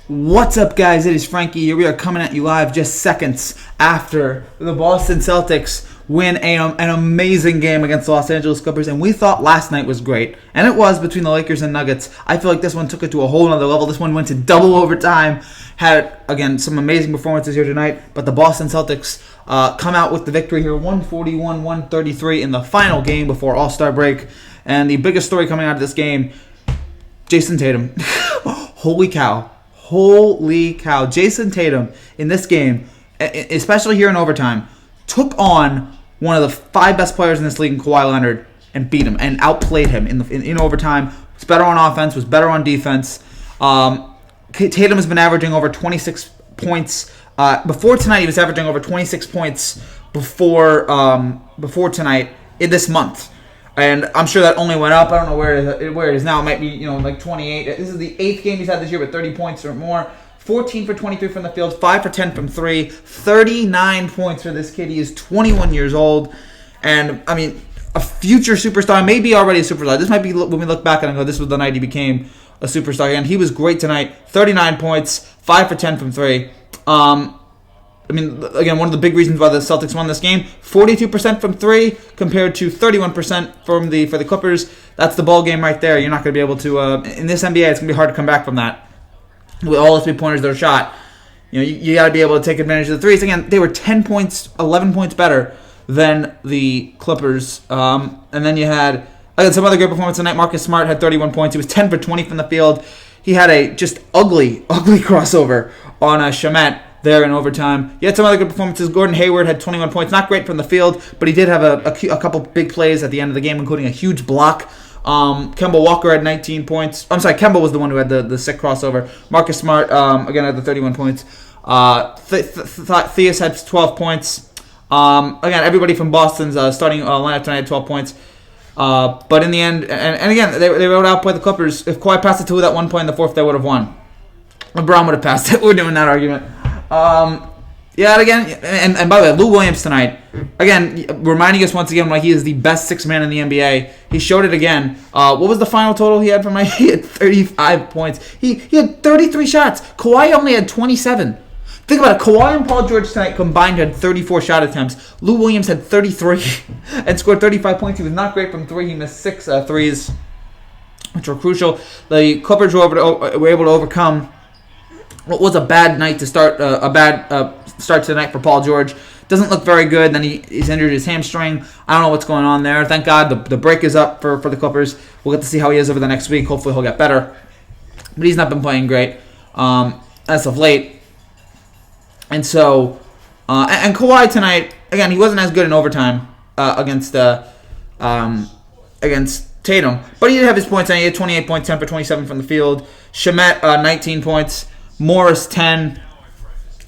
What's up, guys? It is Frankie here. We are coming at you live just seconds after the Boston Celtics win an amazing game against the Los Angeles Clippers, and we thought last night was great, and it was between the Lakers and Nuggets. I feel like this one took it to a whole other level. This one went to double overtime. Had, again, some amazing performances here tonight, but the Boston Celtics come out with the victory here, 141-133 in the final game before All-Star break. And the biggest story coming out of this game, Jason Tatum. Holy cow. Jason Tatum in this game, especially here in overtime, took on one of the five best players in this league, Kawhi Leonard, and beat him and outplayed him in overtime. Was better on offense, was better on defense. Tatum has been averaging over 26 points. Before tonight, he was averaging over 26 points before tonight in this month. And I'm sure that only went up. I don't know where it is now. It might be, like 28. This is the 8th game he's had this year with 30 points or more. 14 for 23 from the field, 5 for 10 from 3. 39 points for this kid. He is 21 years old. And, I mean, a future superstar, maybe already a superstar. This might be when we look back and go, this was the night he became a superstar. And he was great tonight. 39 points, 5 for 10 from 3. Again, one of the big reasons why the Celtics won this game, 42% from 3 compared to 31% for the Clippers. That's the ball game right there. You're not going to be able to, in this NBA, it's going to be hard to come back from that. With all the three-pointers that are shot, you got to be able to take advantage of the threes. Again, they were 10 points, 11 points better than the Clippers. And then you had, again, some other great performance tonight. Marcus Smart had 31 points. He was 10 for 20 from the field. He had a just ugly crossover on Shamet there in overtime. He had some other good performances. Gordon Hayward had 21 points. Not great from the field, but he did have a couple big plays at the end of the game, including a huge block. Kemba Walker had 19 points. I'm sorry, Kemba was the one who had the sick crossover. Marcus Smart, again, had the 31 points. Theus had 12 points. Again, everybody from Boston's starting lineup tonight had 12 points. But in the end, and again, they would outplay the Clippers. If Kawhi passed it to that one point in the fourth, they would have won. LeBron would have passed it. We're doing that argument. And again, and by the way, Lou Williams tonight, again, reminding us once again why he is the best sixth man in the NBA. He showed it again. What was the final total he had for my? He had 35 points. He had 33 shots. Kawhi only had 27. Think about it. Kawhi and Paul George tonight combined had 34 shot attempts. Lou Williams had 33 and scored 35 points. He was not great from three. He missed 6 threes, which were crucial. The Clippers were able to overcome what was a bad night to start, start to the night for Paul George. Doesn't look very good. Then he's injured his hamstring. I don't know what's going on there. Thank God the break is up for the Clippers. We'll get to see how he is over the next week. Hopefully he'll get better. But he's not been playing great as of late. And so, and Kawhi tonight, again, he wasn't as good in overtime against Tatum. But he did have his points. And he had 28 points, 10 for 27 from the field. Shamet, 19 points. Morris, 10.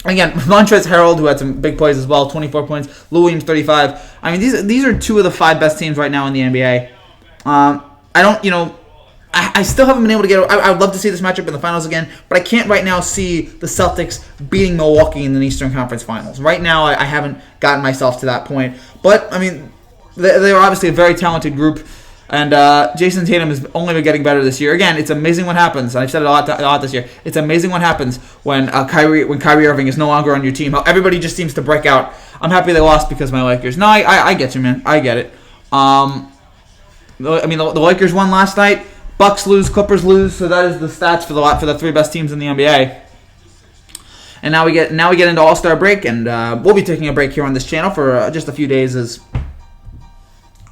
Again, Montrezl Harrell, who had some big plays as well, 24 points. Lou Williams, 35. I mean, these are two of the 5 best teams right now in the NBA. I still haven't been able to get. I would love to see this matchup in the finals again, but I can't right now see the Celtics beating Milwaukee in the Eastern Conference Finals. Right now, I haven't gotten myself to that point. But, I mean, they are obviously a very talented group. And Jason Tatum has only been getting better this year. Again, it's amazing what happens. I've said it a lot this year. It's amazing what happens when Kyrie Irving is no longer on your team. How everybody just seems to break out. I'm happy they lost because of my Lakers. No, I get you, man. I get it. The Lakers won last night. Bucks lose, Clippers lose. So that is the stats for the 3 best teams in the NBA. And now we get into All-Star break, and we'll be taking a break here on this channel for just a few days as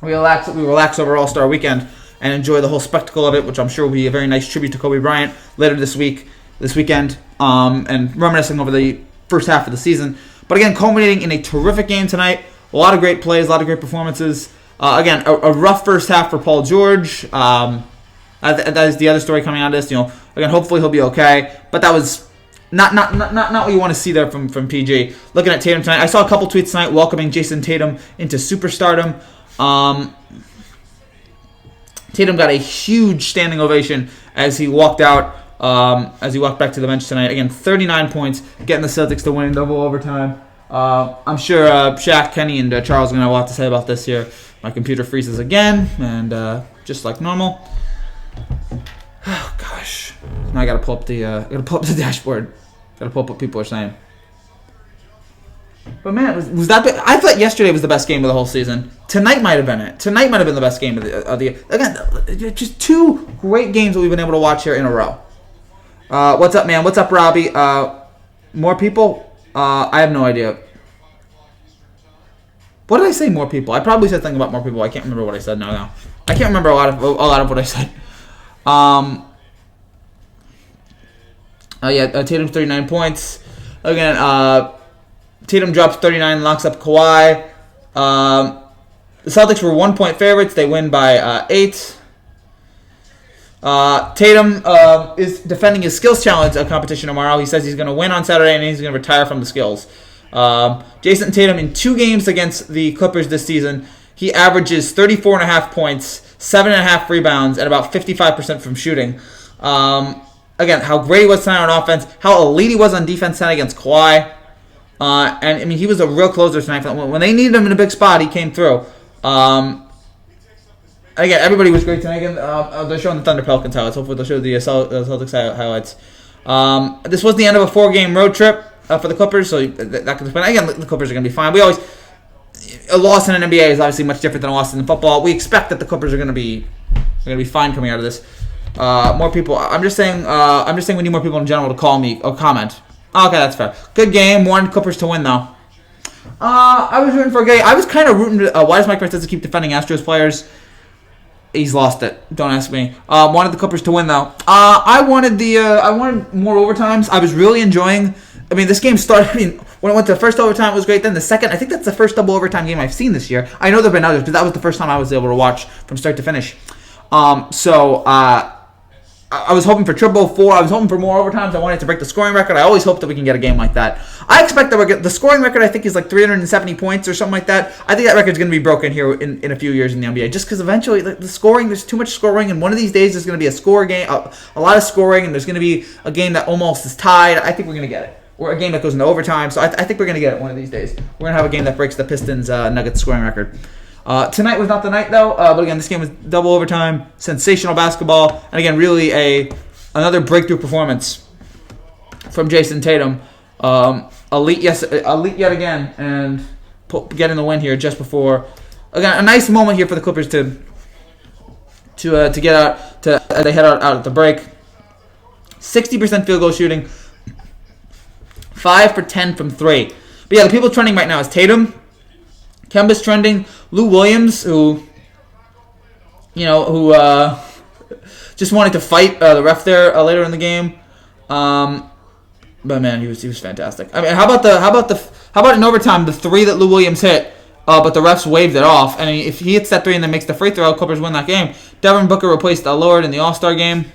we relax over All-Star weekend and enjoy the whole spectacle of it, which I'm sure will be a very nice tribute to Kobe Bryant later this weekend, and reminiscing over the first half of the season. But again, culminating in a terrific game tonight. A lot of great plays, a lot of great performances. Again, a rough first half for Paul George. That is the other story coming out of this. Again, hopefully he'll be okay. But that was not what you want to see there from PG. Looking at Tatum tonight, I saw a couple tweets tonight welcoming Jason Tatum into superstardom. Tatum got a huge standing ovation as he walked out, as he walked back to the bench tonight. Again, 39 points, getting the Celtics to win in double overtime. I'm sure Shaq, Kenny, and Charles are going to have a lot to say about this here. My computer freezes again, and just like normal. Oh gosh. Now I gotta pull up the dashboard. Gotta pull up what people are saying. But man, was that? I thought yesterday was the best game of the whole season. Tonight might have been it. Tonight might have been the best game of the again. Just two great games that we've been able to watch here in a row. What's up, man? What's up, Robbie? More people? I have no idea. What did I say? More people? I probably said something about more people. I can't remember what I said now. I can't remember a lot of what I said. Tatum's 39 points. Again, Tatum drops 39 and locks up Kawhi. The Celtics were 1-point favorites. They win by 8. Tatum is defending his skills challenge competition tomorrow. He says he's going to win on Saturday and he's going to retire from the skills. Jason Tatum in 2 games against the Clippers this season, he averages 34.5 points, 7.5 rebounds, and about 55% from shooting. Again, how great he was tonight on offense, how elite he was on defense tonight against Kawhi. And I mean, he was a real closer tonight. When they needed him in a big spot, he came through. Again, everybody was great tonight. Again, they're showing the Thunder Pelicans highlights. Hopefully, they'll show the Celtics highlights. This was the end of a 4-game road trip for the Clippers, so that could explain. Again, the Clippers are going to be fine. A loss in an NBA is obviously much different than a loss in football. We expect that the Clippers are going to be fine coming out of this. More people. I'm just saying we need more people in general to call me or comment. Okay, that's fair. Good game. Wanted Clippers to win, though. I was rooting for a game. I was kind of rooting to... why does Mike Francesa keep defending Astros players? He's lost it. Don't ask me. Wanted the Clippers to win, though. I wanted more overtimes. I was really enjoying... I mean, this game started... when it went to the first overtime, it was great. Then the second... I think that's the first double overtime game I've seen this year. I know there have been others, but that was the first time I was able to watch from start to finish. I was hoping for triple 4. I was hoping for more overtimes. I wanted to break the scoring record. I always hope that we can get a game like that. I expect that the scoring record, I think, is like 370 points or something like that. I think that record's going to be broken here in a few years in the NBA, just because eventually the scoring, there's too much scoring, and one of these days there's going to be a score game, a lot of scoring, and there's going to be a game that almost is tied. I think we're going to get it. Or a game that goes into overtime. So I think we're going to get it one of these days. We're going to have a game that breaks the Pistons Nuggets scoring record. Tonight was not the night, though. But again, this game was double overtime, sensational basketball, and again, really another breakthrough performance from Jason Tatum. Elite yet again, and getting the win here just before. Again, a nice moment here for the Clippers to get out as they head out at the break. 60% field goal shooting, 5 for 10 from 3. But yeah, the people trending right now is Tatum. Kemba's trending. Lou Williams, who just wanted to fight the ref there later in the game. But man, he was fantastic. I mean, how about in overtime the 3 that Lou Williams hit, but the refs waved it off. And if he hits that 3 and then makes the free throw, Clippers win that game. Devin Booker replaced Lillard in the All-Star game.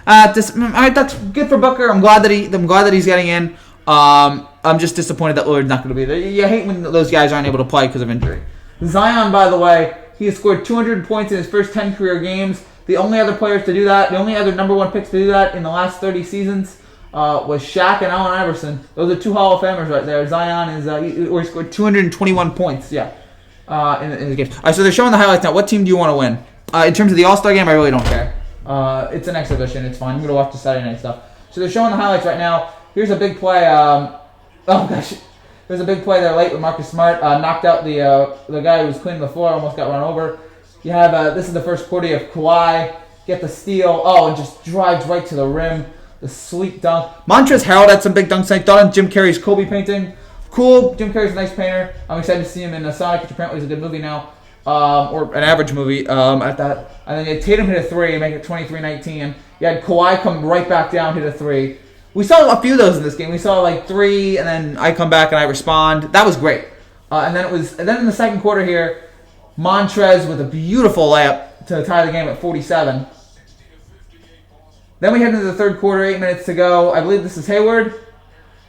That's good for Booker. I'm glad that he's getting in. I'm just disappointed that Lillard's not going to be there. You hate when those guys aren't able to play because of injury. Zion, by the way, he has scored 200 points in his first 10 career games. The only other players to do that, the only other number 1 picks to do that in the last 30 seasons was Shaq and Allen Iverson. Those are 2 Hall of Famers right there. Zion he scored 221 points, in the game. All right, so they're showing the highlights now. What team do you want to win? In terms of the All-Star game, I really don't care. It's an exhibition. It's fine. I'm going to watch the Saturday night stuff. So they're showing the highlights right now. Here's a big play. There's a big play there late with Marcus Smart. Knocked out the guy who was cleaning the floor. Almost got run over. You have this is the first quarter of Kawhi. Get the steal. And just drives right to the rim. The sleek dunk. Montrezl Harrell had some big dunks tonight. Thought on Jim Carrey's Kobe painting. Cool. Jim Carrey's a nice painter. I'm excited to see him in Sonic, which apparently is a good movie now. Or an average movie at that. And then Tatum hit a 3 and make it 23-19. You had Kawhi come right back down, hit a 3. We saw a few of those in this game. We saw like 3, and then I come back and I respond. That was great. And then in the second quarter here, Montrez with a beautiful layup to tie the game at 47. Then we head into the third quarter, 8 minutes to go. I believe this is Hayward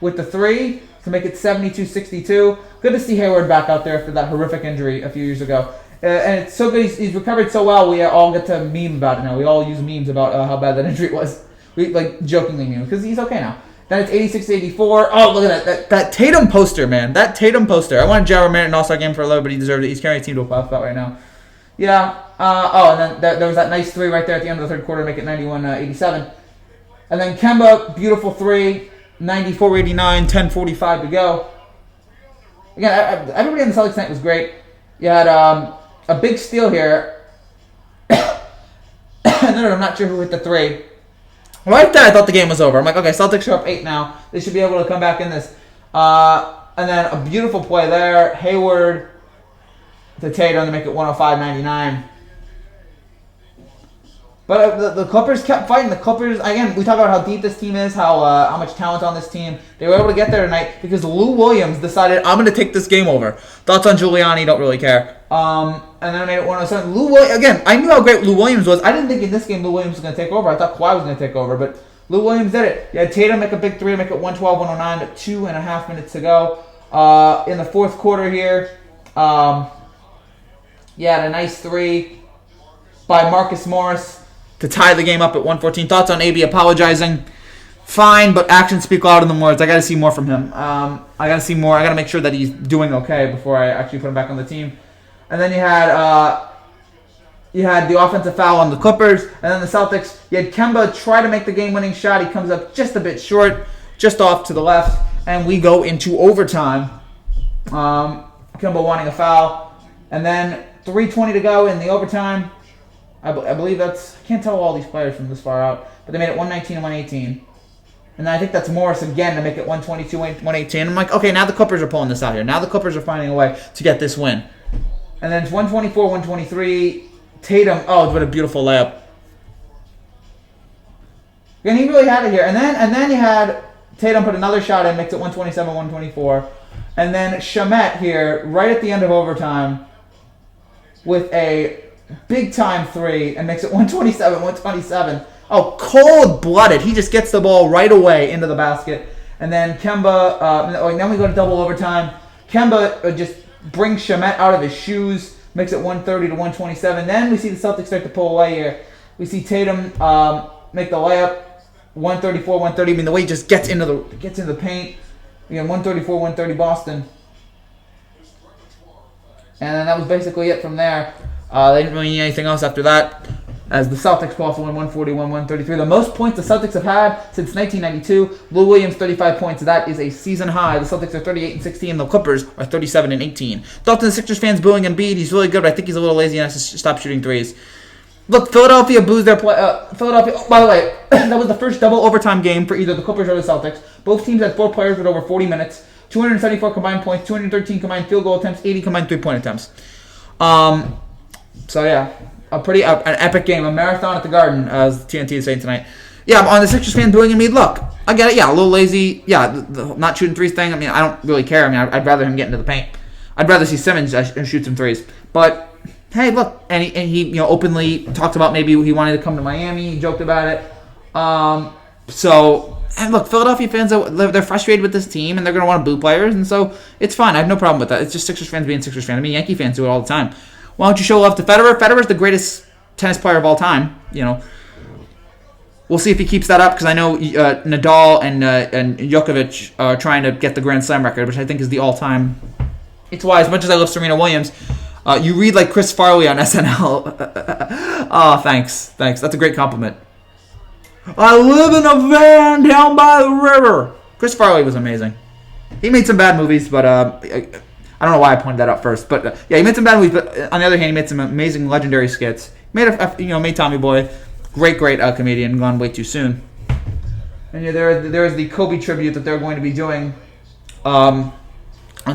with the 3 to make it 72-62. Good to see Hayward back out there after that horrific injury a few years ago. And it's so good. He's recovered so well. We all get to meme about it now. We all use memes about how bad that injury was. We jokingly meme because he's okay now. Then it's 86-84. Oh, look at that Tatum poster, man. That Tatum poster. I wanted Jared Mann in an All-Star game for 11, but he deserved it. He's carrying a team to a playoff spot right now. Yeah. And then there was that nice three right there at the end of the third quarter to make it 91-87. And then Kemba, beautiful three, 94-89, 10:45 to go. Again, everybody in the Celtics tonight was great. You had a big steal here. I'm not sure who hit the three. Right there, I thought the game was over. I'm like, okay, Celtics are up 8 now. They should be able to come back in this. And then a beautiful play there. Hayward to Tatum to make it 105-99. But the Clippers kept fighting. The Clippers, again, we talk about how deep this team is, how much talent on this team. They were able to get there tonight because Lou Williams decided, I'm going to take this game over. Thoughts on Giuliani, don't really care. And then I made it 107. Again, I knew how great Lou Williams was. I didn't think in this game Lou Williams was going to take over. I thought Kawhi was going to take over, but Lou Williams did it. You had Tatum make a big three to make it 112-109, but 2.5 minutes to go. In the fourth quarter here, you had a nice three by Marcus Morris to tie the game up at 114. Thoughts on AB apologizing? Fine, but actions speak louder than words. I got to see more from him. I got to see more. I got to make sure that he's doing okay before I actually put him back on the team. And then you had the offensive foul on the Clippers, and then the Celtics. You had Kemba try to make the game-winning shot. He comes up just a bit short, just off to the left, and we go into overtime. Kemba wanting a foul, and then 3:20 to go in the overtime. I believe that's... I can't tell all these players from this far out, but they made it 119 and 118. And then I think that's Morris again to make it 122 and 118. I'm like, okay, now the Clippers are pulling this out here. Now the Clippers are finding a way to get this win. And then it's 124, 123. Tatum, what a beautiful layup. And he really had it here. And then you had Tatum put another shot in, makes it 127, 124. And then Shamet here, right at the end of overtime, with a big-time three and makes it 127, 127. Oh, cold-blooded. He just gets the ball right away into the basket. And then Kemba, then we go to double overtime. Kemba just brings Shamet out of his shoes, makes it 130 to 127. Then we see the Celtics start to pull away here. We see Tatum make the layup, 134, 130. I mean, the way he just gets into the paint. Again, 134, 130 Boston. And then that was basically it from there. They didn't really need anything else after that, as the Celtics also won 141, 133. The most points the Celtics have had since 1992. Lou Williams, 35 points. That is a season high. The Celtics are 38 and 16. The Clippers are 37 and 18. Thoughts on the Sixers fans booing Embiid? He's really good, but I think he's a little lazy and has to stop shooting threes. Look, Philadelphia boos their play. Philadelphia. Oh, by the way, that was the first double overtime game for either the Clippers or the Celtics. Both teams had 4 players with over 40 minutes. 274 combined points, 213 combined field goal attempts, 80 combined three-point attempts. So yeah, an epic game, a marathon at the Garden, as TNT is saying tonight. Yeah, on the Sixers fan doing Embiid, look, I get it. Yeah, a little lazy. Yeah, the not shooting threes thing. I mean, I don't really care. I mean, I'd rather him get into the paint. I'd rather see Simmons shoot some threes. But hey, look, and he openly talked about maybe he wanted to come to Miami. He joked about it. And look, Philadelphia fans, they're frustrated with this team, and they're going to want to boo players, and so it's fine. I have no problem with that. It's just Sixers fans being Sixers fans. I mean, Yankee fans do it all the time. Why don't you show love to Federer? Federer's the greatest tennis player of all time. We'll see if he keeps that up, because I know Nadal and Djokovic are trying to get the Grand Slam record, which I think is the all-time. It's why, as much as I love Serena Williams, you read like Chris Farley on SNL. Oh, thanks. That's a great compliment. I live in a van down by the river. Chris Farley was amazing. He made some bad movies, but I don't know why I pointed that out first. But yeah, he made some bad movies. But on the other hand, he made some amazing, legendary skits. Made Tommy Boy, great comedian, gone way too soon. And yeah, there is the Kobe tribute that they're going to be doing on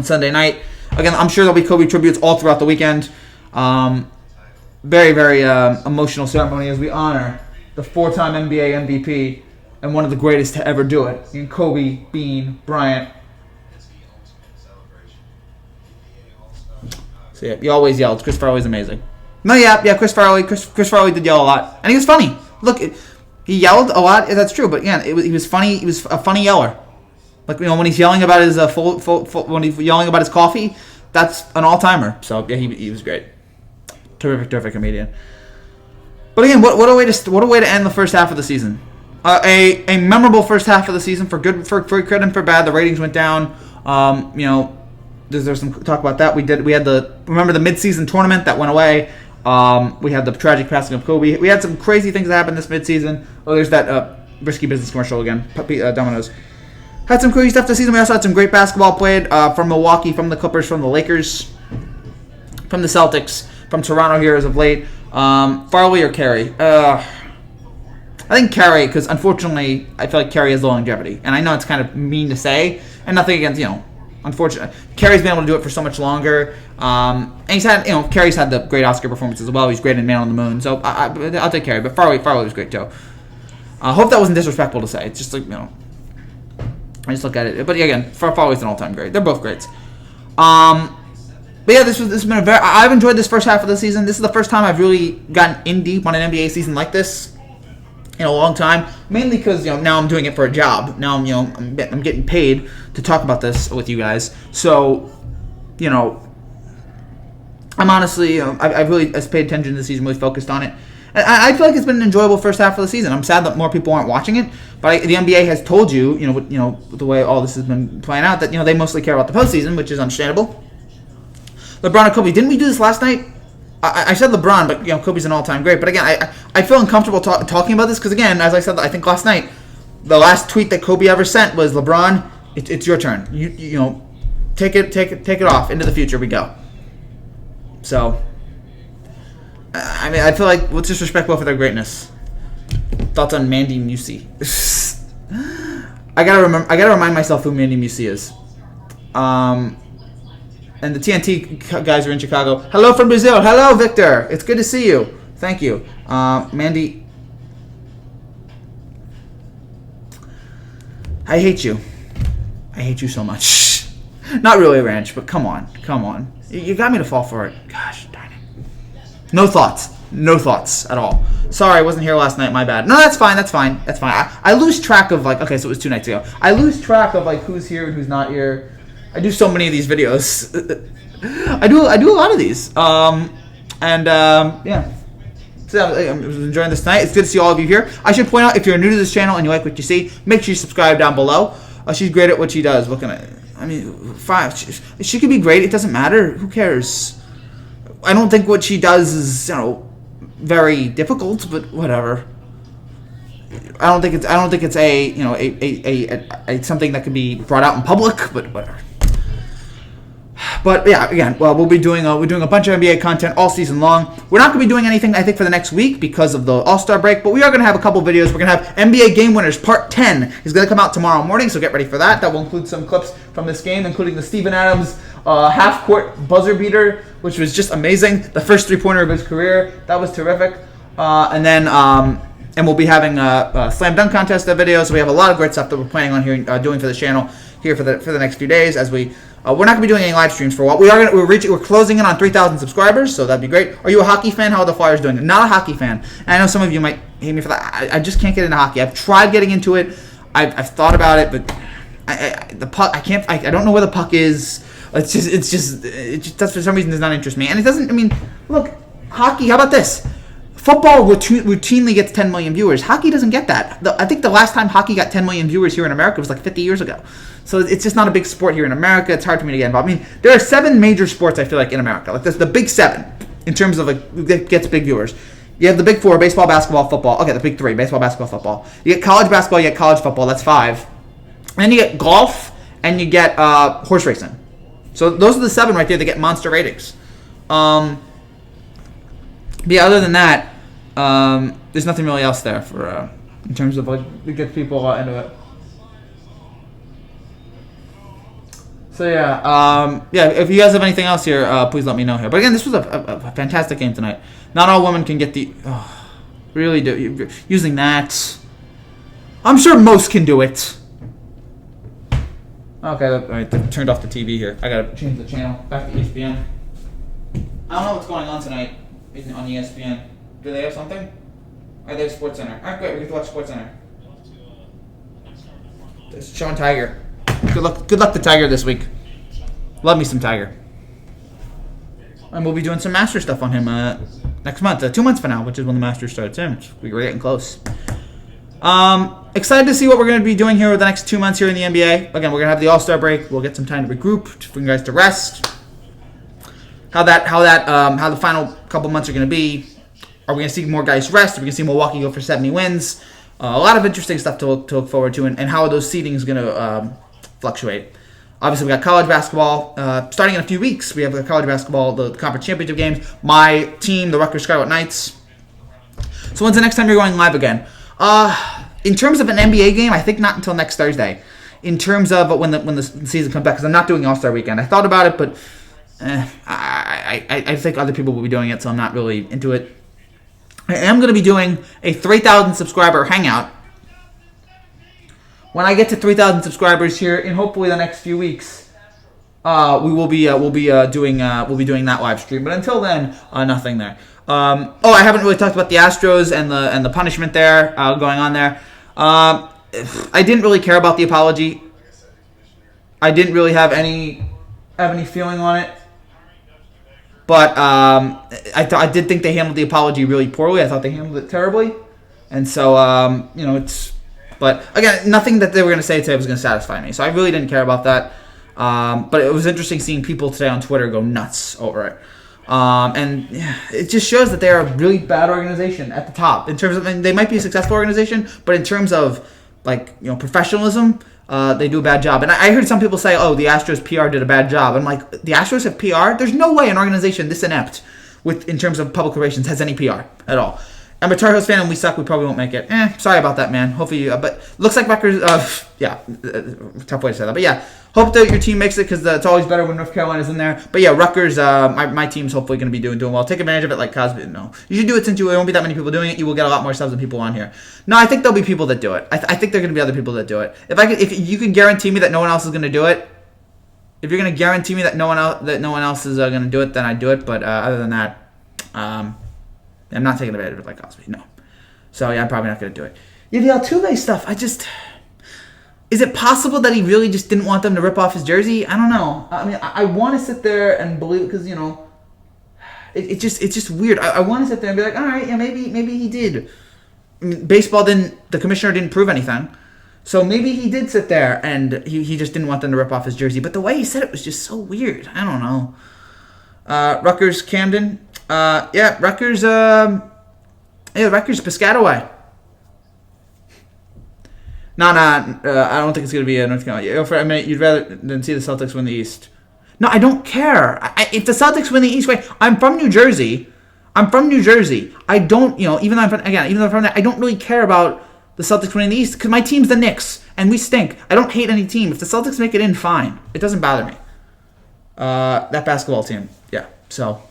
Sunday night. Again, I'm sure there'll be Kobe tributes all throughout the weekend. Very, very emotional ceremony as we honor the 4-time NBA MVP and one of the greatest to ever do it, in Kobe Bean Bryant. So yeah, you always yelled. Chris Farley's amazing. No, yeah, Chris Farley did yell a lot, and he was funny. Look, he yelled a lot. That's true, but yeah, he was funny. He was a funny yeller. Like when he's yelling about his when he's yelling about his coffee, that's an all-timer. So yeah, he was great. Terrific comedian. But again, what a way to end the first half of the season. A memorable first half of the season for good and for bad. The ratings went down. There's some talk about that. We had the mid-season tournament that went away. We had the tragic passing of Kobe. We had some crazy things that happened this midseason. Oh, there's that risky business commercial again. Domino's. Had some crazy stuff this season. We also had some great basketball played from Milwaukee, from the Clippers, from the Lakers, from the Celtics, from Toronto here as of late. Farley or Carey? I think Carey, because unfortunately, I feel like Carey has the longevity. And I know it's kind of mean to say, and nothing against, unfortunately. Carey's been able to do it for so much longer. And he's had, Carey's had the great Oscar performance as well. He's great in Man on the Moon. So I'll take Carey, but Farley was great too. I hope that wasn't disrespectful to say. It's just like, I just look at it. But yeah, again, Farley's an all-time great. They're both greats. But yeah, this has been I've enjoyed this first half of the season. This is the first time I've really gotten in deep on an NBA season like this in a long time. Mainly because now I'm doing it for a job. Now I'm getting paid to talk about this with you guys. So I'm honestly I've really paid attention to the season, really focused on it. And I feel like it's been an enjoyable first half of the season. I'm sad that more people aren't watching it, but the NBA has told you, with the way all this has been playing out, that they mostly care about the postseason, which is understandable. LeBron and Kobe. Didn't we do this last night? I said LeBron, but Kobe's an all-time great. But again, I feel uncomfortable talking about this because again, as I said, I think last night, the last tweet that Kobe ever sent was, "LeBron, it's your turn. You take it off into the future. We go." So, I feel like what's disrespectful for their greatness. Thoughts on Mandy Musi? I gotta remind myself who Mandy Musi is. And the TNT guys are in Chicago. Hello from Brazil. Hello, Victor. It's good to see you. Thank you. Mandy. I hate you. I hate you so much. Not really, Ranch, but come on. You got me to fall for it. Gosh, darn it. No thoughts at all. Sorry, I wasn't here last night. My bad. No, that's fine. I lose track of so it was 2 nights ago. I lose track of who's here and who's not here. I do so many of these videos. I do a lot of these. Yeah. So I'm enjoying this tonight. It's good to see all of you here. I should point out, if you're new to this channel and you like what you see, make sure you subscribe down below. She's great at what she does. Fine. She could be great. It doesn't matter. Who cares? I don't think what she does is, very difficult, but whatever. I don't think it's a something that could be brought out in public, but whatever. But yeah, again, we're doing a bunch of NBA content all season long. We're not going to be doing anything, I think, for the next week because of the All-Star break, but we are going to have a couple videos. We're going to have NBA Game Winners Part 10 is going to come out tomorrow morning, so get ready for that. That will include some clips from this game, including the Steven Adams half-court buzzer beater, which was just amazing. The first three-pointer of his career. That was terrific. And we'll be having a slam dunk contest video, so we have a lot of great stuff that we're planning on here doing for the channel here for the next few days. As we're not going to be doing any live streams for a while. We're closing in on 3,000 subscribers, so that'd be great. Are you a hockey fan? How are the Flyers doing? Not a hockey fan. And I know some of you might hate me for that. I just can't get into hockey. I've tried getting into it. I've thought about it, but the puck. I can't. I don't know where the puck is. It just for some reason does not interest me. And it doesn't. Look, hockey. How about this? Football routinely gets 10 million viewers. Hockey doesn't get that. I think the last time hockey got 10 million viewers here in America was 50 years ago. So it's just not a big sport here in America. It's hard for me to get involved. There are 7 major sports, I feel like, in America. There's the big 7 in terms of who gets big viewers. You have the big 4, baseball, basketball, football. Okay, the big 3, baseball, basketball, football. You get college basketball, you get college football. That's 5. And then you get golf, and you get horse racing. So those are the 7 right there that get monster ratings. But yeah, other than that, there's nothing really else there for in terms of to get people into it. So yeah, if you guys have anything else here, please let me know here. But again, this was a fantastic game tonight. Not all women can get really do using that. I'm sure most can do it. Okay, all right, turned off the TV here. I gotta change the channel back to ESPN. I don't know what's going on tonight on ESPN. Do they have something? Or they have SportsCenter? All right, great. We get to watch SportsCenter. It's showing Tiger. Good luck to Tiger this week. Love me some Tiger. And we'll be doing some Master stuff on him next month. 2 months from now, which is when the Masters starts in. We're getting close. Excited to see what we're going to be doing here over the next 2 months here in the NBA. Again, we're going to have the All-Star break. We'll get some time to regroup, for you guys to rest. How the final couple months are going to be. Are we going to see more guys rest? Are we going to see Milwaukee go for 70 wins? A lot of interesting stuff to look forward to, and how are those seedings going to fluctuate. Obviously, we got college basketball starting in a few weeks. We have the college basketball, the conference championship games. My team, the Rutgers Scarlet Knights. So when's the next time you're going live again? In terms of an NBA game, I think not until next Thursday. In terms of when the season comes back, because I'm not doing All-Star Weekend. I thought about it, but I think other people will be doing it, so I'm not really into it. I am going to be doing a 3,000 subscriber hangout. When I get to 3,000 subscribers here in hopefully the next few weeks, we'll be doing that live stream. But until then, nothing there. I haven't really talked about the Astros and the punishment there going on there. I didn't really care about the apology. I didn't really have any feeling on it. But I did think they handled the apology really poorly. I thought they handled it terribly. And so, it's... But, again, nothing that they were going to say today was going to satisfy me. So I really didn't care about that. But it was interesting seeing people today on Twitter go nuts over it. And it just shows that they're a really bad organization at the top. In terms of, they might be a successful organization, but in terms of, professionalism, they do a bad job. And I heard some people say, the Astros PR did a bad job. I'm like, the Astros have PR? There's no way an organization this inept in terms of public relations has any PR at all. I'm a Tar Heels fan and we suck. We probably won't make it. Sorry about that, man. Hopefully, but looks like Rutgers. Tough way to say that. But yeah, hope that your team makes it because it's always better when North Carolina's in there. But yeah, Rutgers. My team's hopefully going to be doing well. Take advantage of it, like Cosby. No, you should do it since there won't be that many people doing it. You will get a lot more subs than people on here. No, I think there'll be people that do it. I think there are going to be other people that do it. If you can guarantee me that no one else is going to do it. If you're going to guarantee me that no one else is going to do it, then I do it. But other than that, I'm not taking advantage of it like Cosby. No. So, yeah, I'm probably not going to do it. Yeah, the Altuve stuff, is it possible that he really just didn't want them to rip off his jersey? I don't know. I mean, I want to sit there and believe, because, it's just weird. I want to sit there and be like, all right, yeah, maybe he did. I mean, the commissioner didn't prove anything. So maybe he did sit there and he just didn't want them to rip off his jersey. But the way he said it was just so weird. I don't know. Rutgers, Camden. Rutgers, Rutgers, Piscataway. I don't think it's going to be a North Carolina. You'd rather than see the Celtics win the East. No, I don't care. If the Celtics win the East, I'm from New Jersey. I don't, even though I'm from there, I don't really care about the Celtics winning the East because my team's the Knicks, and we stink. I don't hate any team. If the Celtics make it in, fine. It doesn't bother me. That basketball team, yeah, so...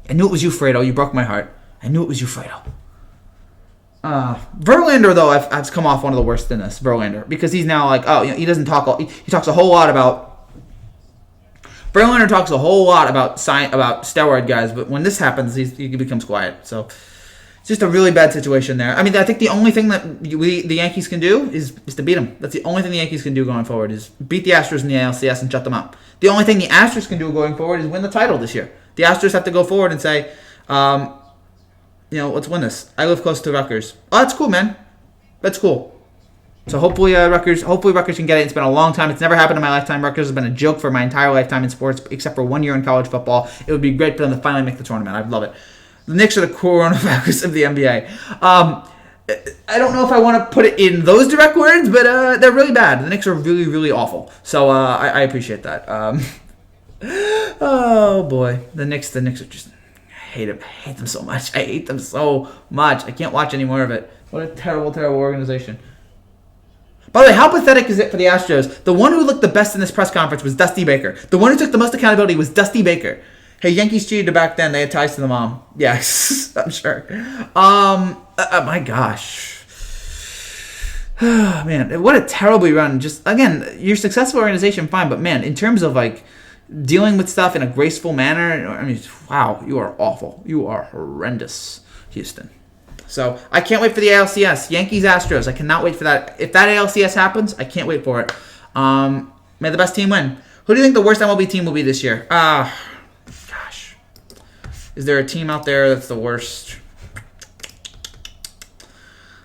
I knew it was you, Fredo. You broke my heart. I knew it was you, Fredo. Verlander, though, I've come off one of the worst in this. Verlander, because he's now like, he doesn't talk. He talks a whole lot about. Verlander talks a whole lot about steroid guys, but when this happens, he becomes quiet. So it's just a really bad situation there. I mean, I think the only thing that the Yankees can do is to beat them. That's the only thing the Yankees can do going forward is beat the Astros in the ALCS and shut them up. The only thing the Astros can do going forward is win the title this year. The Astros have to go forward and say, let's win this. I live close to Rutgers. Oh, that's cool, man. That's cool. So hopefully Rutgers can get it. It's been a long time. It's never happened in my lifetime. Rutgers has been a joke for my entire lifetime in sports, except for 1 year in college football. It would be great for them to finally make the tournament. I'd love it. The Knicks are the coronavirus of the NBA. I don't know if I want to put it in those direct words, but they're really bad. The Knicks are really, really awful. So I appreciate that. Oh boy, the Knicks are just I hate them so much. I hate them so much. I can't watch any more of it. What a terrible, terrible organization. By the way, how pathetic is it for the Astros? The one who looked the best in this press conference was Dusty Baker. The one who took the most accountability was Dusty Baker. Hey, Yankees cheated back then. They had ties to the mom. Yes, I'm sure. My gosh. Man, what a terribly run. Just, again, you're a successful organization, fine. But, man, in terms of, dealing with stuff in a graceful manner, I mean, wow, you are awful. You are horrendous, Houston. So, I can't wait for the ALCS. Yankees, Astros. I cannot wait for that. If that ALCS happens, I can't wait for it. May the best team win. Who do you think the worst MLB team will be this year? Gosh. Is there a team out there that's the worst?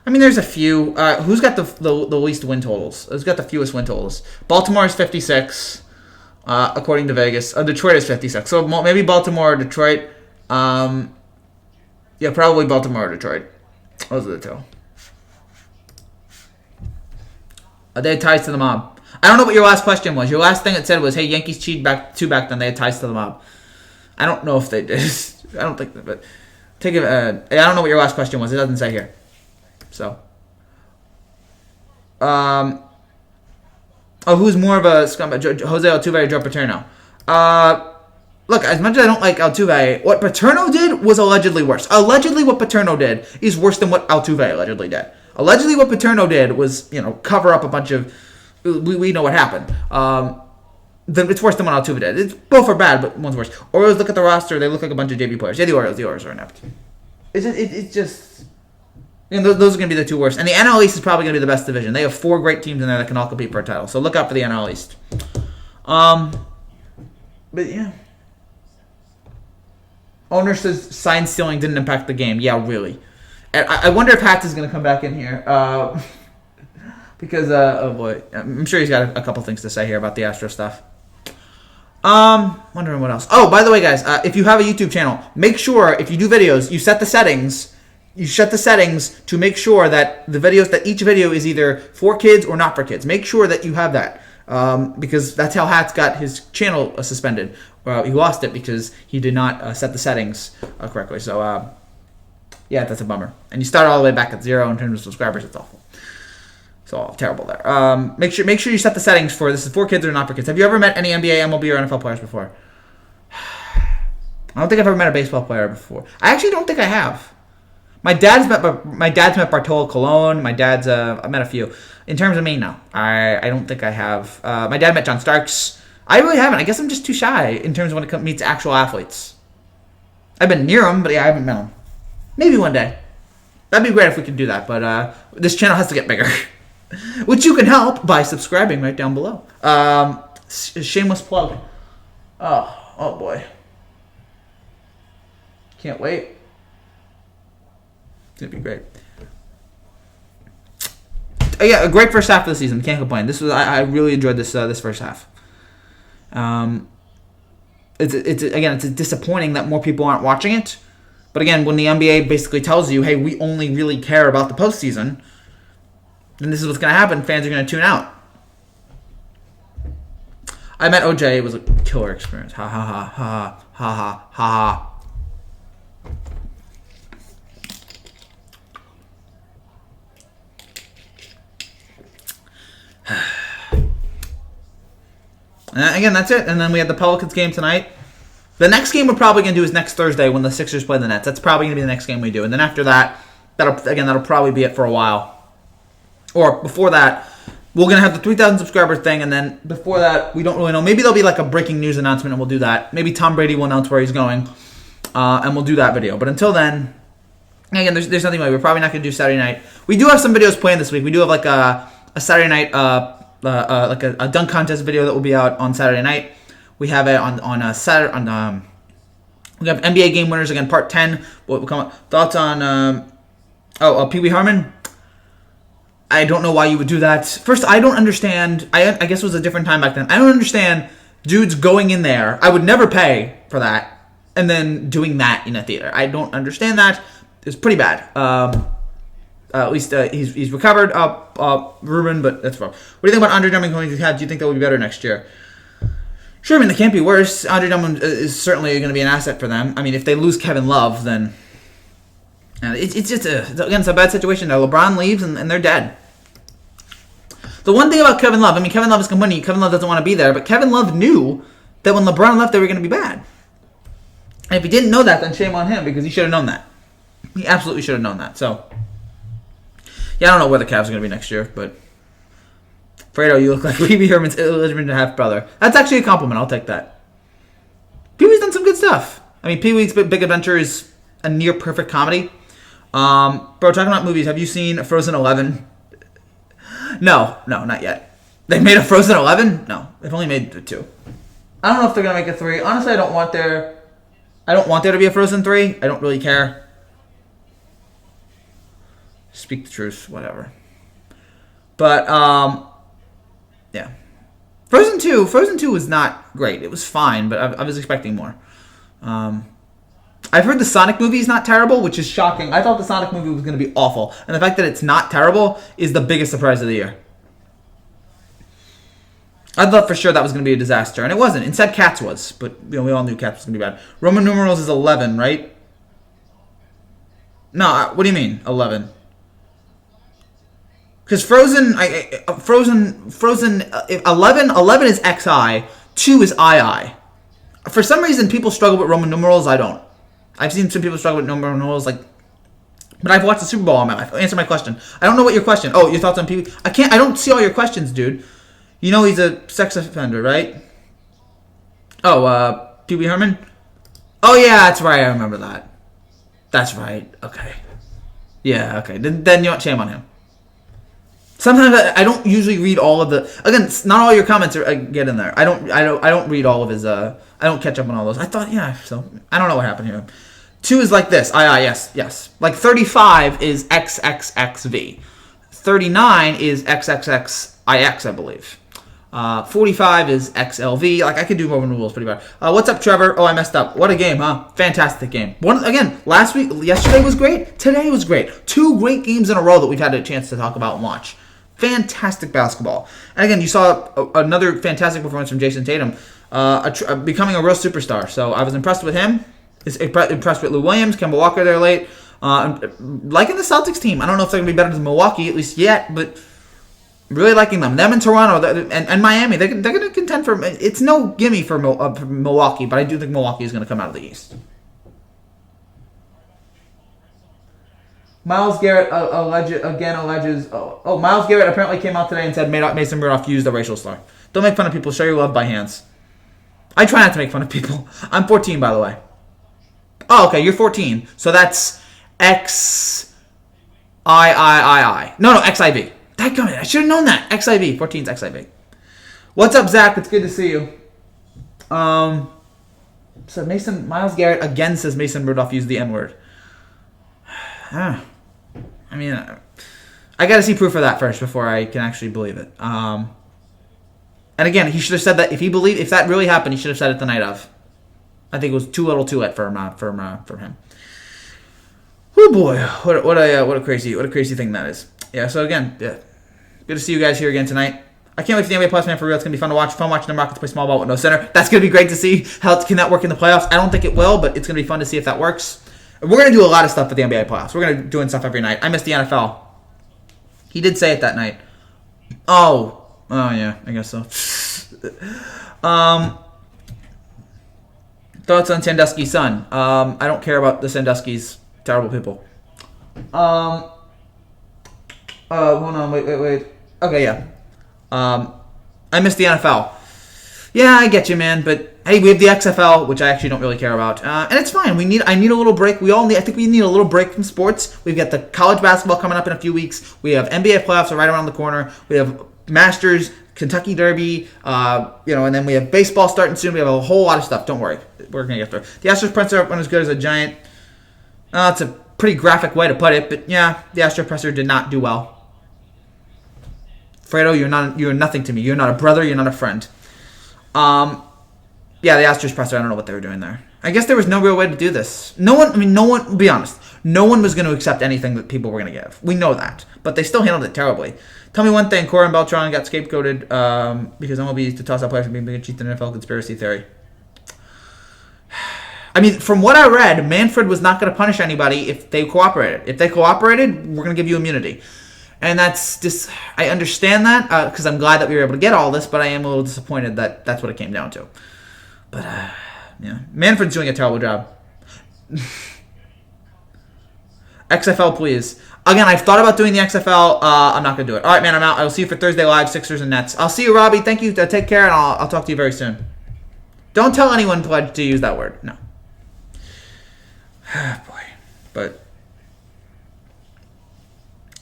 I mean, there's a few. Who's got the least win totals? Who's got the fewest win totals? Baltimore is 56. according to Vegas. Detroit is 56. So maybe Baltimore or Detroit. Yeah, probably Baltimore or Detroit. Those are the two. They had ties to the mob. I don't know what your last question was. Your last thing it said was, hey, Yankees cheated back then. They had ties to the mob. I don't know if they did. I don't think that, but I don't know what your last question was. It doesn't say here. So. Who's more of a scumbag? Jose Altuve or Joe Paterno? Look, as much as I don't like Altuve, what Paterno did was allegedly worse. Allegedly, what Paterno did is worse than what Altuve allegedly did. Allegedly, what Paterno did was, cover up a bunch of... We know what happened. It's worse than what Altuve did. Both are bad, but one's worse. Orioles, look at the roster. They look like a bunch of JV players. Yeah, the Orioles are inept. It's just... those are going to be the two worst. And the NL East is probably going to be the best division. They have 4 great teams in there that can all compete for a title. So look out for the NL East. But yeah. Owner says sign stealing didn't impact the game. Yeah, really. I wonder if Hats is going to come back in here. Because, oh boy. I'm sure he's got a couple things to say here about the Astros stuff. Wondering what else. Oh, by the way, guys, if you have a YouTube channel, make sure if you do videos, you set the settings. You set the settings to make sure that each video is either for kids or not for kids. Make sure that you have that. Because that's how Hats got his channel suspended. He lost it because he did not set the settings correctly. So, yeah, that's a bummer. And you start all the way back at 0 in terms of subscribers. It's awful. It's all terrible there. Make sure you set the settings for this is for kids or not for kids. Have you ever met any NBA, MLB, or NFL players before? I don't think I've ever met a baseball player before. I actually don't think I have. My dad's met Bartolo Colon. My dad's I met a few. In terms of me, no. I don't think I have. My dad met John Starks. I really haven't. I guess I'm just too shy in terms of when it meets actual athletes. I've been near them, but yeah, I haven't met them. Maybe one day. That'd be great if we could do that, but this channel has to get bigger. Which you can help by subscribing right down below. Shameless plug. Oh boy. Can't wait. It's gonna be great. Yeah, a great first half of the season. Can't complain. I really enjoyed this first half. It's disappointing that more people aren't watching it. But again, when the NBA basically tells you, hey, we only really care about the postseason, then this is what's going to happen. Fans are going to tune out. I met OJ. It was a killer experience. Ha ha ha ha ha ha ha ha. Again, that's it. And then we had the Pelicans game tonight. The next game we're probably going to do is next Thursday when the Sixers play the Nets. That's probably going to be the next game we do. And then after that, that'll probably be it for a while. Or before that, we're going to have the 3,000 subscriber thing. And then before that, we don't really know. Maybe there'll be like a breaking news announcement and we'll do that. Maybe Tom Brady will announce where he's going. And we'll do that video. But until then, again, there's nothing like we're probably not going to do Saturday night. We do have some videos planned this week. We do have like a Saturday night, like a dunk contest video that will be out on Saturday night. We have it on Saturday. We have NBA game winners again, part 10. What will come up? Thoughts on Pee Wee Harmon? I don't know why you would do that. First, I don't understand. I guess it was a different time back then. I don't understand dudes going in there. I would never pay for that, and then doing that in a theater. I don't understand that. It's pretty bad. At least he's recovered, Ruben, but that's wrong. What do you think about Andre Drummond going to have? Do you think that will be better next year? Sure, I mean, they can't be worse. Andre Drummond is certainly going to be an asset for them. I mean, if they lose Kevin Love, then it's just it's a bad situation. Now, LeBron leaves, and they're dead. The one thing about Kevin Love, I mean, Kevin Love is money. Kevin Love doesn't want to be there, but Kevin Love knew that when LeBron left, they were going to be bad. And if he didn't know that, then shame on him, because he should have known that. He absolutely should have known that. So, yeah, I don't know where the Cavs are going to be next year, but Fredo, you look like Pee Wee Herman's illegitimate half-brother. That's actually a compliment. I'll take that. Pee Wee's done some good stuff. I mean, Pee Wee's Big Adventure is a near-perfect comedy. Bro, talking about movies, have you seen Frozen 11? No, not yet. They made a Frozen 11? No, they've only made 2. I don't know if they're going to make a 3. Honestly, I don't want there to be a Frozen 3. I don't really care. Speak the truth, whatever. But, yeah. Frozen 2 was not great. It was fine, but I was expecting more. I've heard the Sonic movie is not terrible, which is shocking. I thought the Sonic movie was going to be awful. And the fact that it's not terrible is the biggest surprise of the year. I thought for sure that was going to be a disaster, and it wasn't. Instead, Cats was, but we all knew Cats was going to be bad. Roman numerals is 11, right? No, what do you mean 11? Because Frozen, 11 is XI, 2 is II. For some reason, people struggle with Roman numerals. I don't. I've seen some people struggle with Roman numerals, but I've watched the Super Bowl all my life. Answer my question. I don't know what your question. Oh, your thoughts on Pee Wee? I don't see all your questions, dude. You know he's a sex offender, right? Oh, Pee Wee Herman? Oh, yeah, that's right. I remember that. That's right. Okay. Yeah, okay. Then you know what? Shame on him. Sometimes I don't usually read all of the... Again, not all your comments get in there. I don't read all of his... I don't catch up on all those. I thought, yeah, so... I don't know what happened here. 2 is like this. Yes. Like 35 is XXXV. 39 is XXXIX, I believe. 45 is XLV. Like, I could do Roman rules pretty bad. What's up, Trevor? Oh, I messed up. What a game, huh? Fantastic game. Yesterday was great. Today was great. 2 great games in a row that we've had a chance to talk about and watch. Fantastic basketball. And again, you saw another fantastic performance from Jason Tatum, becoming a real superstar. So I was impressed with him. Impressed with Lou Williams, Kemba Walker there late. Liking the Celtics team. I don't know if they're going to be better than Milwaukee, at least yet, but... Really liking them. Them and Toronto and Miami. They're going to contend for... It's no gimme for Milwaukee, but I do think Milwaukee is going to come out of the East. Myles Garrett alleges... Myles Garrett apparently came out today and said Mason Rudolph used a racial slur. Don't make fun of people. Show your love by hands. I try not to make fun of people. I'm 14, by the way. Oh, okay. You're 14. So that's XIII. No, XIV. I should have known that. XIV. 14's XIV. What's up, Zach? It's good to see you. So Myles Garrett again says Mason Rudolph used the N-word. I mean, I got to see proof of that first before I can actually believe it. And again, he should have said that if that really happened, he should have said it the night of. I think it was too late for him. Oh boy, what a crazy thing that is. Yeah, so again, yeah. Good to see you guys here again tonight. I can't wait for the NBA Plus, man, for real. It's going to be fun to watch. Fun watching the Rockets play small ball with no center. That's going to be great to see. How can that work in the playoffs? I don't think it will, but it's going to be fun to see if that works. We're going to do a lot of stuff for the NBA playoffs. We're going to be doing stuff every night. I missed the NFL. He did say it that night. Oh yeah, I guess so. Thoughts on Sandusky's son? I don't care about the Sandusky's. Terrible people. Hold on, wait. Okay, yeah. I missed the NFL. Yeah, I get you, man. But hey, we have the XFL, which I actually don't really care about, and it's fine. I need a little break. I think we need a little break from sports. We've got the college basketball coming up in a few weeks. We have NBA playoffs are right around the corner. We have Masters, Kentucky Derby, and then we have baseball starting soon. We have a whole lot of stuff. Don't worry, we're gonna get through. The Astros presser aren't as good as a Giant. It's a pretty graphic way to put it, but yeah, the Astros presser did not do well. Fredo, you're nothing to me. You're not a brother. You're not a friend. Yeah, the Astros presser. I don't know what they were doing there. I guess there was no real way to do this. No one. Be honest. No one was going to accept anything that people were going to give. We know that, but they still handled it terribly. Tell me one thing: Corin Beltran got scapegoated because MLB used to toss out players for being big and cheat the NFL conspiracy theory. I mean, from what I read, Manfred was not going to punish anybody if they cooperated. If they cooperated, we're going to give you immunity. And that's just, I understand that because I'm glad that we were able to get all this, but I am a little disappointed that that's what it came down to. But, yeah, Manfred's doing a terrible job. XFL, please. Again, I've thought about doing the XFL. I'm not going to do it. All right, man, I'm out. I'll see you for Thursday Live, Sixers and Nets. I'll see you, Robbie. Thank you. Take care, and I'll talk to you very soon. Don't tell anyone to use that word. No. Boy. But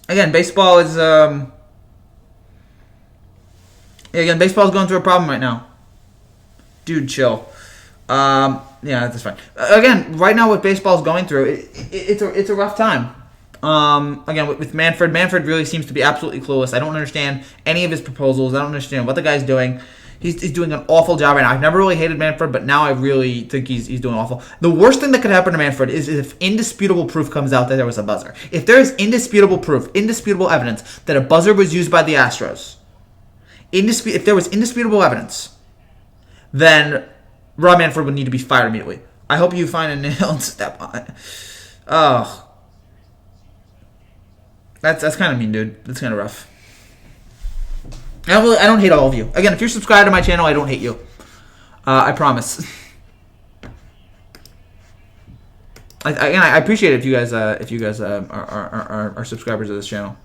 again, baseball is baseball is going through a problem right now. Dude, chill. Yeah, that's fine. Again, right now what baseball is going through, it's a rough time. Again, with Manfred really seems to be absolutely clueless. I don't understand any of his proposals. I don't understand what the guy's doing. He's doing an awful job right now. I've never really hated Manfred, but now I really think he's doing awful. The worst thing that could happen to Manfred is if indisputable proof comes out that there was a buzzer. If there is indisputable proof, indisputable evidence that a buzzer was used by the Astros, if there was indisputable evidence, then Rob Manfred would need to be fired immediately. I hope you find a nail and step on it. Oh. That's kind of mean, dude. That's kind of rough. I don't hate all of you. Again, if you're subscribed to my channel, I don't hate you. I promise. I appreciate it if you guys are subscribers of this channel.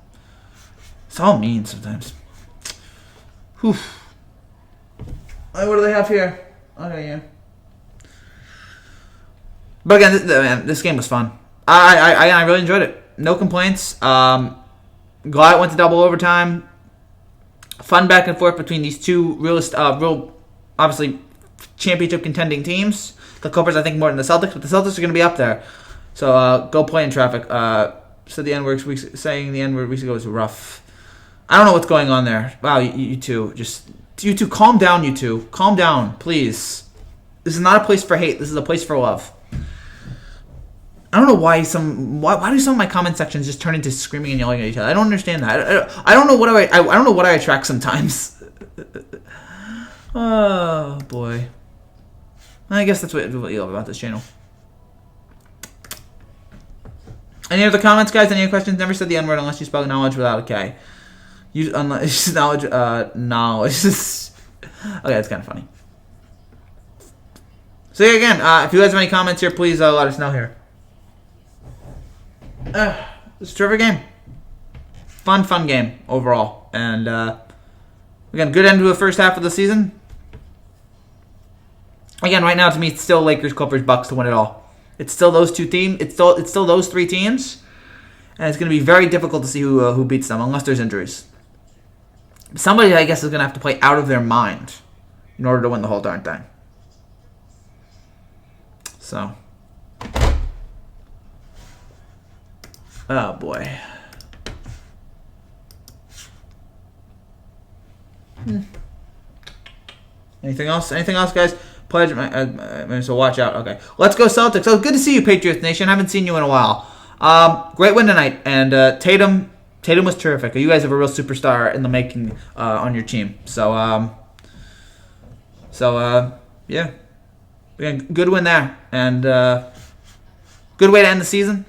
It's all mean sometimes. Whew. What do they have here? Okay, yeah. But again, this game was fun. I really enjoyed it. No complaints. Glad it went to double overtime. Fun back and forth between these two real obviously championship contending teams. The Clippers, I think, more than the Celtics, but the Celtics are going to be up there. So go play in traffic. Saying the N-word weeks ago was rough. I don't know what's going on there. Wow, you two, calm down, you two. Calm down, please. This is not a place for hate. This is a place for love. I don't know why do some of my comment sections just turn into screaming and yelling at each other? I don't understand that. I don't know what I don't know what I attract sometimes. Oh boy. I guess that's what you love about this channel. Any other comments, guys? Any other questions? Never said the N-word unless you spell knowledge without a K. Use knowledge. Knowledge. Okay, that's kind of funny. So yeah, again, if you guys have any comments here, please let us know here. It's a terrific game. Fun game overall. And again, good end to the first half of the season. Again, right now to me, it's still Lakers, Clippers, Bucks to win it all. It's still those two teams. It's still those three teams, and it's going to be very difficult to see who beats them unless there's injuries. Somebody, I guess, is going to have to play out of their mind in order to win the whole darn thing. So. Oh, boy. Anything else? Anything else, guys? Pledge. So watch out. Okay. Let's go Celtics. Oh, good to see you, Patriots Nation. I haven't seen you in a while. Great win tonight. And Tatum was terrific. You guys have a real superstar in the making on your team. So, yeah. Again, good win there. And good way to end the season.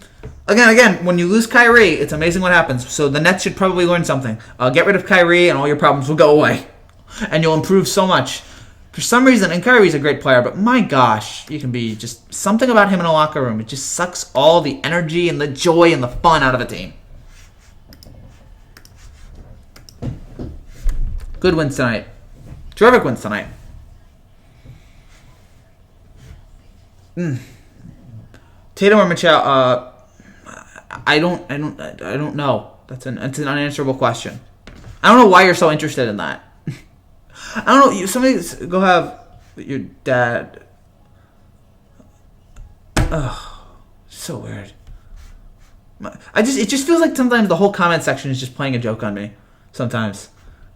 Again, when you lose Kyrie, it's amazing what happens. So the Nets should probably learn something. Get rid of Kyrie and all your problems will go away. And you'll improve so much. For some reason, and Kyrie's a great player, but my gosh, you can be just something about him in a locker room. It just sucks all the energy and the joy and the fun out of a team. Good wins tonight. Terrific wins tonight. Tatum or Mitchell? I don't know. That's an unanswerable question. I don't know why you're so interested in that. I don't know. Somebody go have your dad. Oh, so weird. It just feels like sometimes the whole comment section is just playing a joke on me. Sometimes.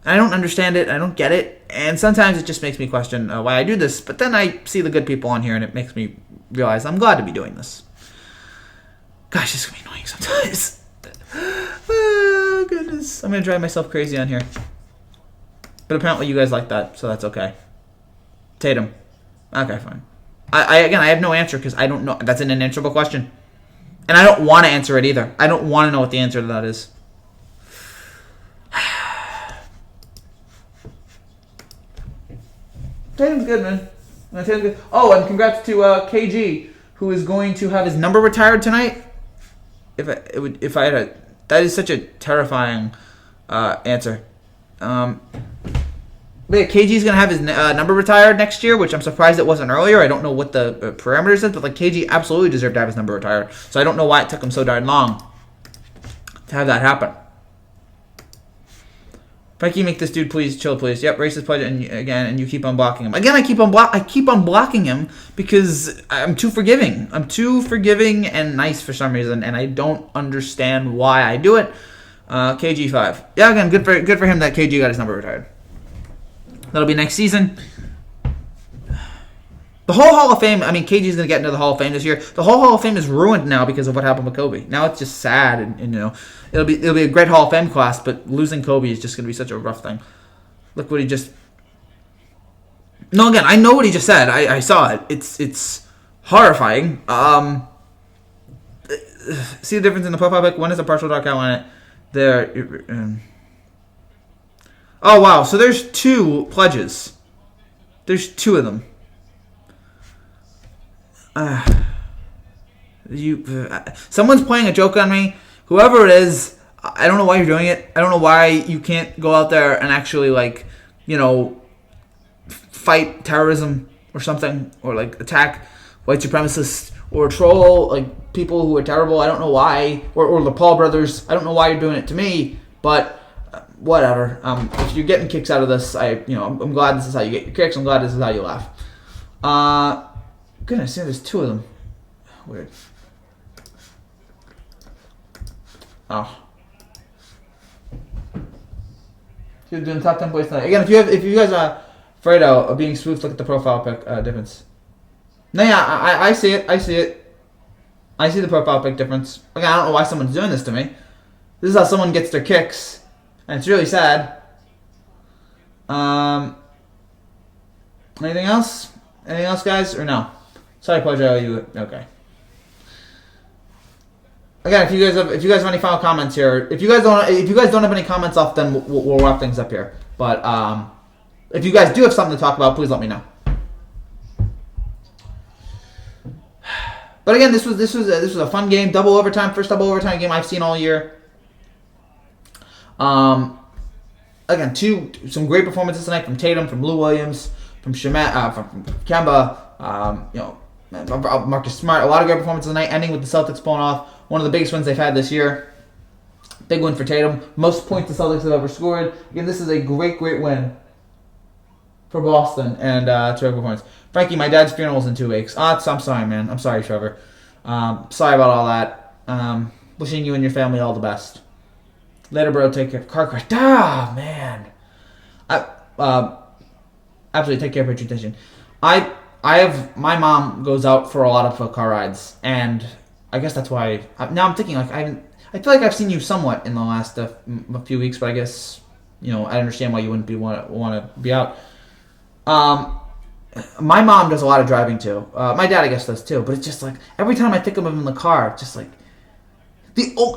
I don't understand it. I don't get it. And sometimes it just makes me question why I do this. But then I see the good people on here and it makes me realize I'm glad to be doing this. Gosh, this is going to be annoying sometimes. Oh, goodness. I'm going to drive myself crazy on here. But apparently you guys like that, so that's okay. Tatum. Okay, fine. I have no answer because I don't know. That's an unanswerable question. And I don't want to answer it either. I don't want to know what the answer to that is. Tatum's good, man. Tatum's good. Oh, and congrats to KG, who is going to have his number retired tonight. If I had that is such a terrifying answer. But yeah, KG's going to have his number retired next year, which I'm surprised it wasn't earlier. I don't know what the parameters is, but like KG absolutely deserved to have his number retired. So I don't know why it took him so darn long to have that happen. Frankie, make this dude please chill, please. Yep, racist pledge, and you keep on blocking him. Again, I keep on blocking him because I'm too forgiving. I'm too forgiving and nice for some reason, and I don't understand why I do it. KG5. Yeah, again, good for him that KG got his number retired. That'll be next season. The whole Hall of Fame, I mean, KG's going to get into the Hall of Fame this year. The whole Hall of Fame is ruined now because of what happened with Kobe. Now it's just sad, and you know, it'll be a great Hall of Fame class, but losing Kobe is just going to be such a rough thing. Look what he just... No, again, I know what he just said. I saw it. It's horrifying. See the difference in the profile pic? One is a partial dark outline. There. Oh, wow. So there's 2 pledges. There's 2 of them. Someone's playing a joke on me. Whoever it is, I don't know why you're doing it. I don't know why you can't go out there and actually, like, you know, fight terrorism or something, or like attack white supremacists or troll like people who are terrible. I don't know why, or the Paul brothers. I don't know why you're doing it to me, but whatever. If you're getting kicks out of this, I'm glad this is how you get your kicks. I'm glad this is how you laugh. Goodness, yeah, there's 2 of them. Weird. Oh. You're doing top 10 plays tonight. Again, if you guys are afraid of being spoofed, look at the profile pic difference. No, yeah, I see it. I see it. I see the profile pic difference. Again, I don't know why someone's doing this to me. This is how someone gets their kicks, and it's really sad. Anything else? Anything else, guys, or no? Sorry, Pojo, you okay? Again, if you guys have any final comments here, if you guys don't have any comments off, then we'll wrap things up here. But if you guys do have something to talk about, please let me know. But again, this was a fun game, double overtime, first double overtime game I've seen all year. Again, some great performances tonight from Tatum, from Lou Williams, from Shemet, from Kemba, Marcus Smart. A lot of great performances tonight, ending with the Celtics pulling off one of the biggest wins they've had this year. Big win for Tatum. Most points the Celtics have ever scored. Again, this is a great win for Boston, and terrific performance. Frankie, my dad's funeral's in 2 weeks. I'm sorry, man. I'm sorry, Trevor. Sorry about all that. Wishing you and your family all the best. Later, bro. Take care. Car crash. Man. Absolutely, take care of your attention. My mom goes out for a lot of car rides, and I guess that's why. Now I'm thinking, like, I feel like I've seen you somewhat in the last a few weeks, but I guess, I understand why you wouldn't want to be out. My mom does a lot of driving too. My dad, I guess, does too. But it's just like every time I think of him in the car, it's just like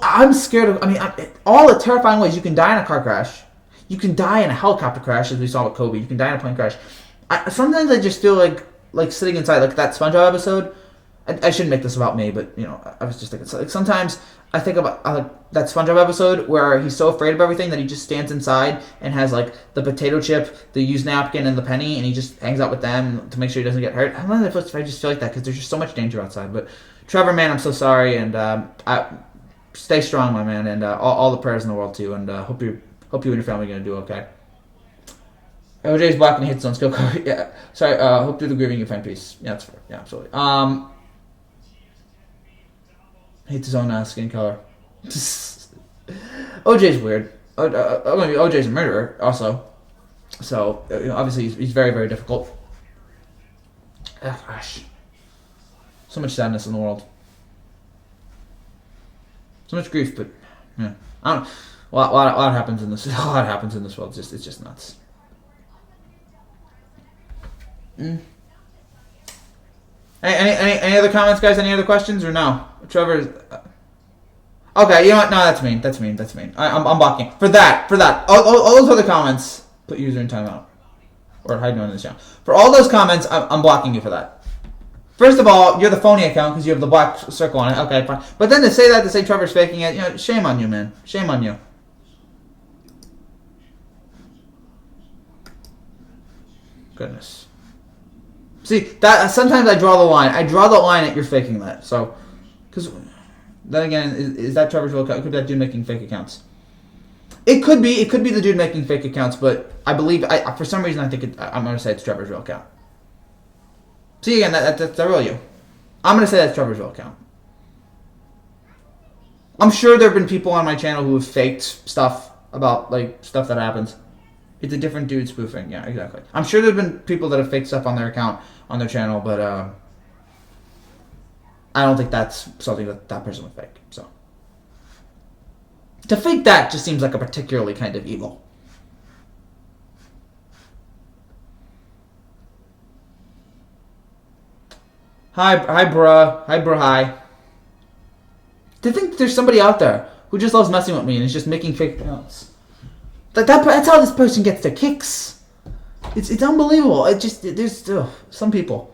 I'm scared of. I mean, all the terrifying ways you can die in a car crash. You can die in a helicopter crash, as we saw with Kobe. You can die in a plane crash. Sometimes I just feel like sitting inside, like that SpongeBob episode. I shouldn't make this about me, but I was just thinking. Like sometimes I think about that SpongeBob episode where he's so afraid of everything that he just stands inside and has like the potato chip, the used napkin, and the penny, and he just hangs out with them to make sure he doesn't get hurt. I don't know if I just feel like that because there's just so much danger outside. But Trevor, man, I'm so sorry, and stay strong, my man, and all the prayers in the world too, and hope you and your family are gonna do okay. OJ's black and he hits on skill card. Yeah, sorry. Hope through the grieving you find peace. Yeah, that's fair. Yeah, absolutely. Hates his own skin color. OJ's weird. OJ's a murderer, also. So, obviously, he's very, very difficult. Gosh. So much sadness in the world. So much grief, but yeah, I don't know. A lot happens in this. A lot happens in this world. It's just nuts. Any other comments, guys? Any other questions or no? Trevor. Okay, you know what? No, that's mean. I'm blocking for that. All those other comments, put user in timeout or hide on this channel. For all those comments, I'm blocking you for that. First of all, you're the phony account because you have the black circle on it. Okay, fine. But then to say Trevor's faking it, shame on you, man. Shame on you. Goodness. See, that sometimes I draw the line. I draw the line at you're faking that. So, because then again, is that Trevor's real account? Could be that dude making fake accounts. It could be the dude making fake accounts, but I believe for some reason I think I'm going to say it's Trevor's real account. See again, that's the real you. I'm going to say that's Trevor's real account. I'm sure there have been people on my channel who have faked stuff about like stuff that happens. It's a different dude spoofing. Yeah, exactly. I'm sure there've been people that have faked stuff on their account, on their channel, but I don't think that's something that person would fake. So to fake that just seems like a particularly kind of evil. Hi, bruh. Hi, bruh, hi. To think there's somebody out there who just loves messing with me and is just making fake accounts. That's how this person gets their kicks. It's unbelievable. There's some people.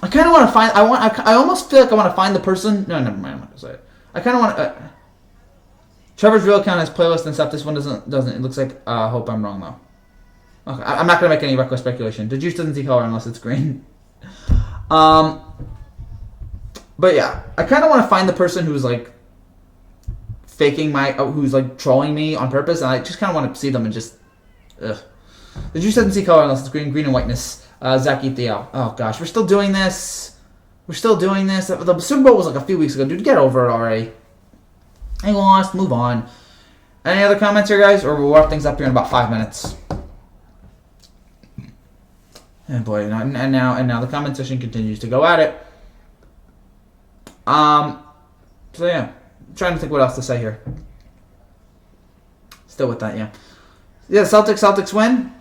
I kind of want to find. I almost feel like I want to find the person. No, never mind. I'm not gonna say it. I kind of want to. Trevor's real account has playlist and stuff. This one doesn't. It looks like. Hope I'm wrong though. Okay, I'm not gonna make any reckless speculation. The juice doesn't see color unless it's green. But yeah, I kind of want to find the person who's like faking who's like trolling me on purpose, and I just kind of want to see them and just. Ugh. The juice doesn't see color unless it's green and whiteness. Zach Theo. Oh gosh, we're still doing this. The Super Bowl was like a few weeks ago, dude. Get over it already. I lost. Move on. Any other comments here, guys, or we'll wrap things up here in about 5 minutes. And boy, and now the comment section continues to go at it. So yeah, I'm trying to think what else to say here. Still with that, yeah. Yeah, Celtics win.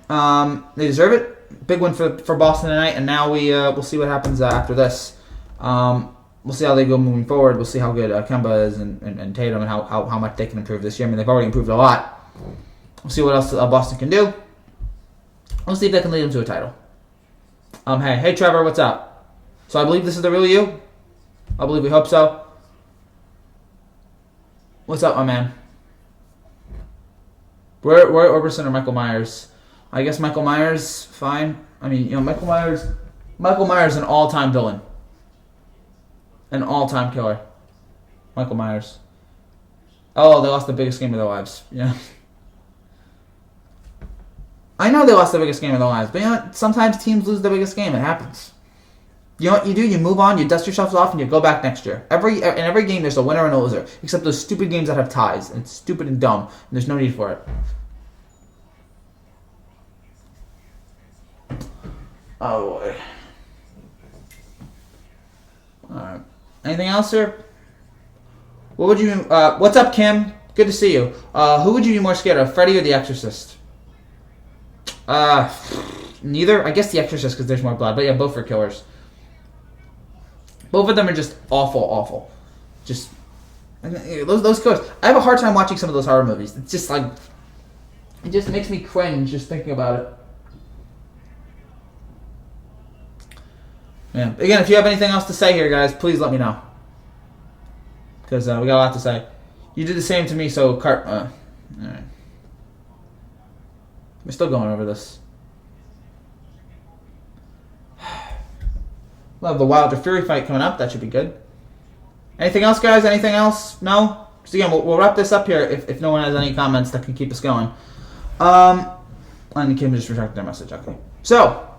They deserve it. Big win for Boston tonight, and now we'll see what happens after this. We'll see how they go moving forward. We'll see how good Kemba is and Tatum and how much they can improve this year. I mean, they've already improved a lot. We'll see what else Boston can do. We'll see if they can lead them to a title. Hey Trevor, what's up? So I believe this is the real you. I believe we hope so. What's up, my man? Where Oberson or Michael Myers? I guess Michael Myers, fine. I mean, Michael Myers an all-time villain. An all-time killer. Michael Myers. Oh, they lost the biggest game of their lives. Yeah. I know they lost the biggest game of their lives, but sometimes teams lose the biggest game. It happens. You know what you do? You move on, you dust yourselves off, and you go back next year. In every game, there's a winner and a loser, except those stupid games that have ties. And it's stupid and dumb, and there's no need for it. Oh boy. Alright. Anything else, sir? What would you? What's up, Kim? Good to see you. Who would you be more scared of, Freddy or The Exorcist? Neither. I guess The Exorcist because there's more blood. But yeah, both are killers. Both of them are just awful. Just those killers. I have a hard time watching some of those horror movies. It's just like it just makes me cringe just thinking about it. Yeah. Again, if you have anything else to say here, guys, please let me know. Because we got a lot to say. You did the same to me, so alright. We're still going over this. We'll have the Wilder Fury fight coming up. That should be good. Anything else, guys? Anything else? No? So again, we'll wrap this up here if no one has any comments that can keep us going. And Kim just retracted their message. Okay. So,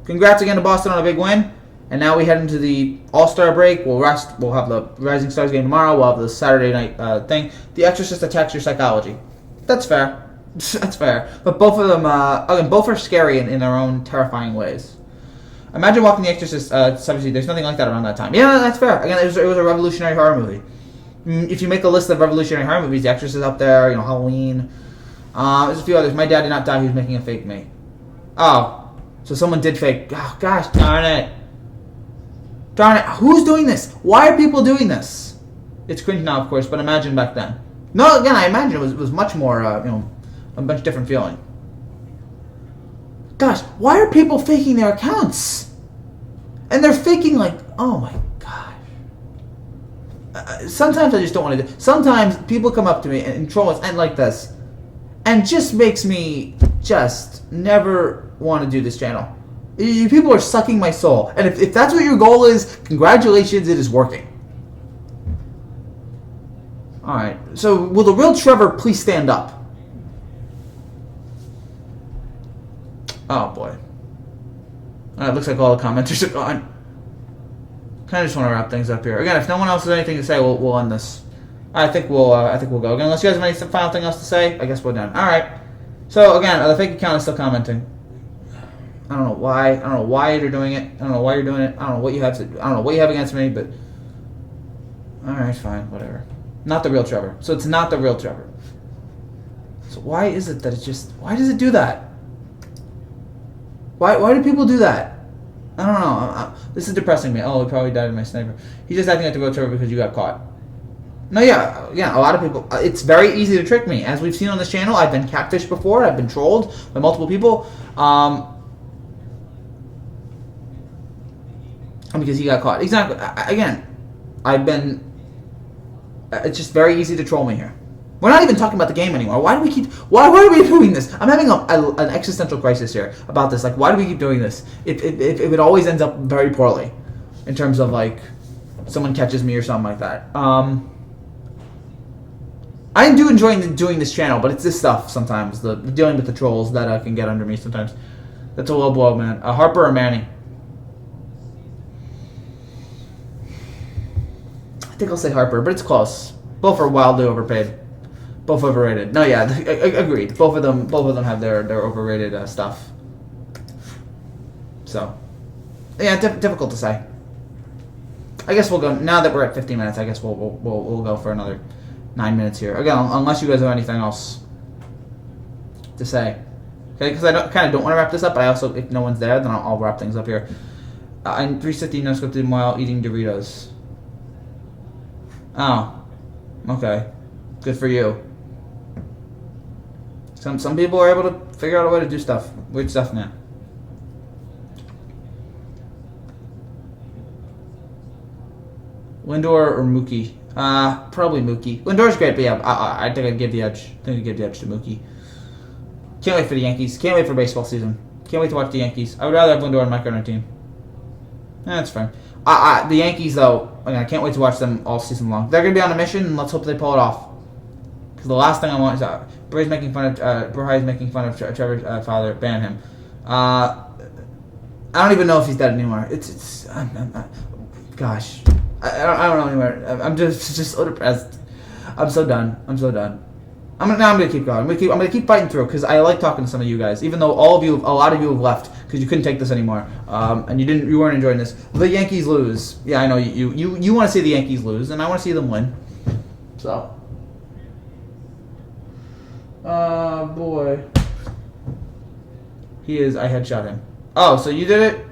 congrats again to Boston on a big win. And now we head into the All-Star break. We'll rest. We'll have the Rising Stars game tomorrow. We'll have the Saturday night thing. The Exorcist attacks your psychology. That's fair. That's fair. But both of them, again, both are scary in their own terrifying ways. Imagine watching The Exorcist 70. There's nothing like that around that time. Yeah, that's fair. Again, it was a revolutionary horror movie. If you make a list of revolutionary horror movies, The Exorcist is up there. Halloween. There's a few others. My Dad Did Not Die. He was making a fake me. Oh, so someone did fake. Oh, gosh darn it. Darn it. Who's doing this? Why are people doing this? It's cringe now, of course, but imagine back then. No, again, I imagine it was much more, a much different feeling. Gosh, why are people faking their accounts? And they're faking oh my gosh. Sometimes I just don't want to do. Sometimes people come up to me and troll us and like this, and just makes me just never want to do this channel. You people are sucking my soul, and if that's what your goal is, congratulations, it is working. All right. So will the real Trevor please stand up? Oh boy. Alright, looks like all the commenters are gone. Kind of just want to wrap things up here. Again, if no one else has anything to say, we'll end this. I think we'll go again. Unless you guys have any final thing else to say, I guess we're done. All right. So again, the fake account is still commenting. I don't know why. I don't know why you're doing it. I don't know why you're doing it. I don't know what you have to. I don't know what you have against me, but all right, fine, whatever. Not the real Trevor. So it's not the real Trevor. So why is it that it's just? Why does it do that? Why do people do that? I don't know. This is depressing me. Oh, he probably died in my sniper. He's just acting like the real Trevor because you got caught. No, yeah. A lot of people. It's very easy to trick me, as we've seen on this channel. I've been catfished before. I've been trolled by multiple people. Because he got caught. Exactly. Again, I've been. It's just very easy to troll me here. We're not even talking about the game anymore. Why do we keep? Why are we doing this? I'm having an existential crisis here about this. Like, why do we keep doing this? It always ends up very poorly, in terms of like, someone catches me or something like that. I do enjoy doing this channel, but it's this stuff sometimes. The dealing with the trolls that can get under me sometimes. That's a low blow, man. Harper or Manny? I think I'll say Harper, but it's close. Both are wildly overpaid. Both overrated. No, yeah, agreed. Both of them have their overrated stuff. So, yeah, difficult to say. I guess we'll go now that we're at 15 minutes. I guess we'll go for another 9 minutes here. Again, unless you guys have anything else to say. Okay, because I kind of don't want to wrap this up, but I also, if no one's there, then I'll wrap things up here. I'm 360 no scripted while eating Doritos. Oh, okay. Good for you. Some people are able to figure out a way to do stuff. Weird stuff, man. Lindor or Mookie? Probably Mookie. Lindor's great, but yeah, I think I'd give the edge. I think I'd give the edge to Mookie. Can't wait for the Yankees. Can't wait for baseball season. Can't wait to watch the Yankees. I would rather have Lindor and Mike on our team. That's fine. The Yankees, though, I can't wait to watch them all season long. They're going to be on a mission, and let's hope they pull it off. Because the last thing I want is Bray's making fun of Trevor's father. Ban him. I don't even know if he's dead anymore. Gosh, I don't know anymore. I'm just so depressed. I'm so done. I'm gonna keep going. I'm gonna keep fighting through because I like talking to some of you guys. Even though a lot of you have left because you couldn't take this anymore, and you weren't enjoying this. The Yankees lose. Yeah, I know you want to see the Yankees lose, and I want to see them win. So, boy, he is. I headshot him. Oh, so you did it?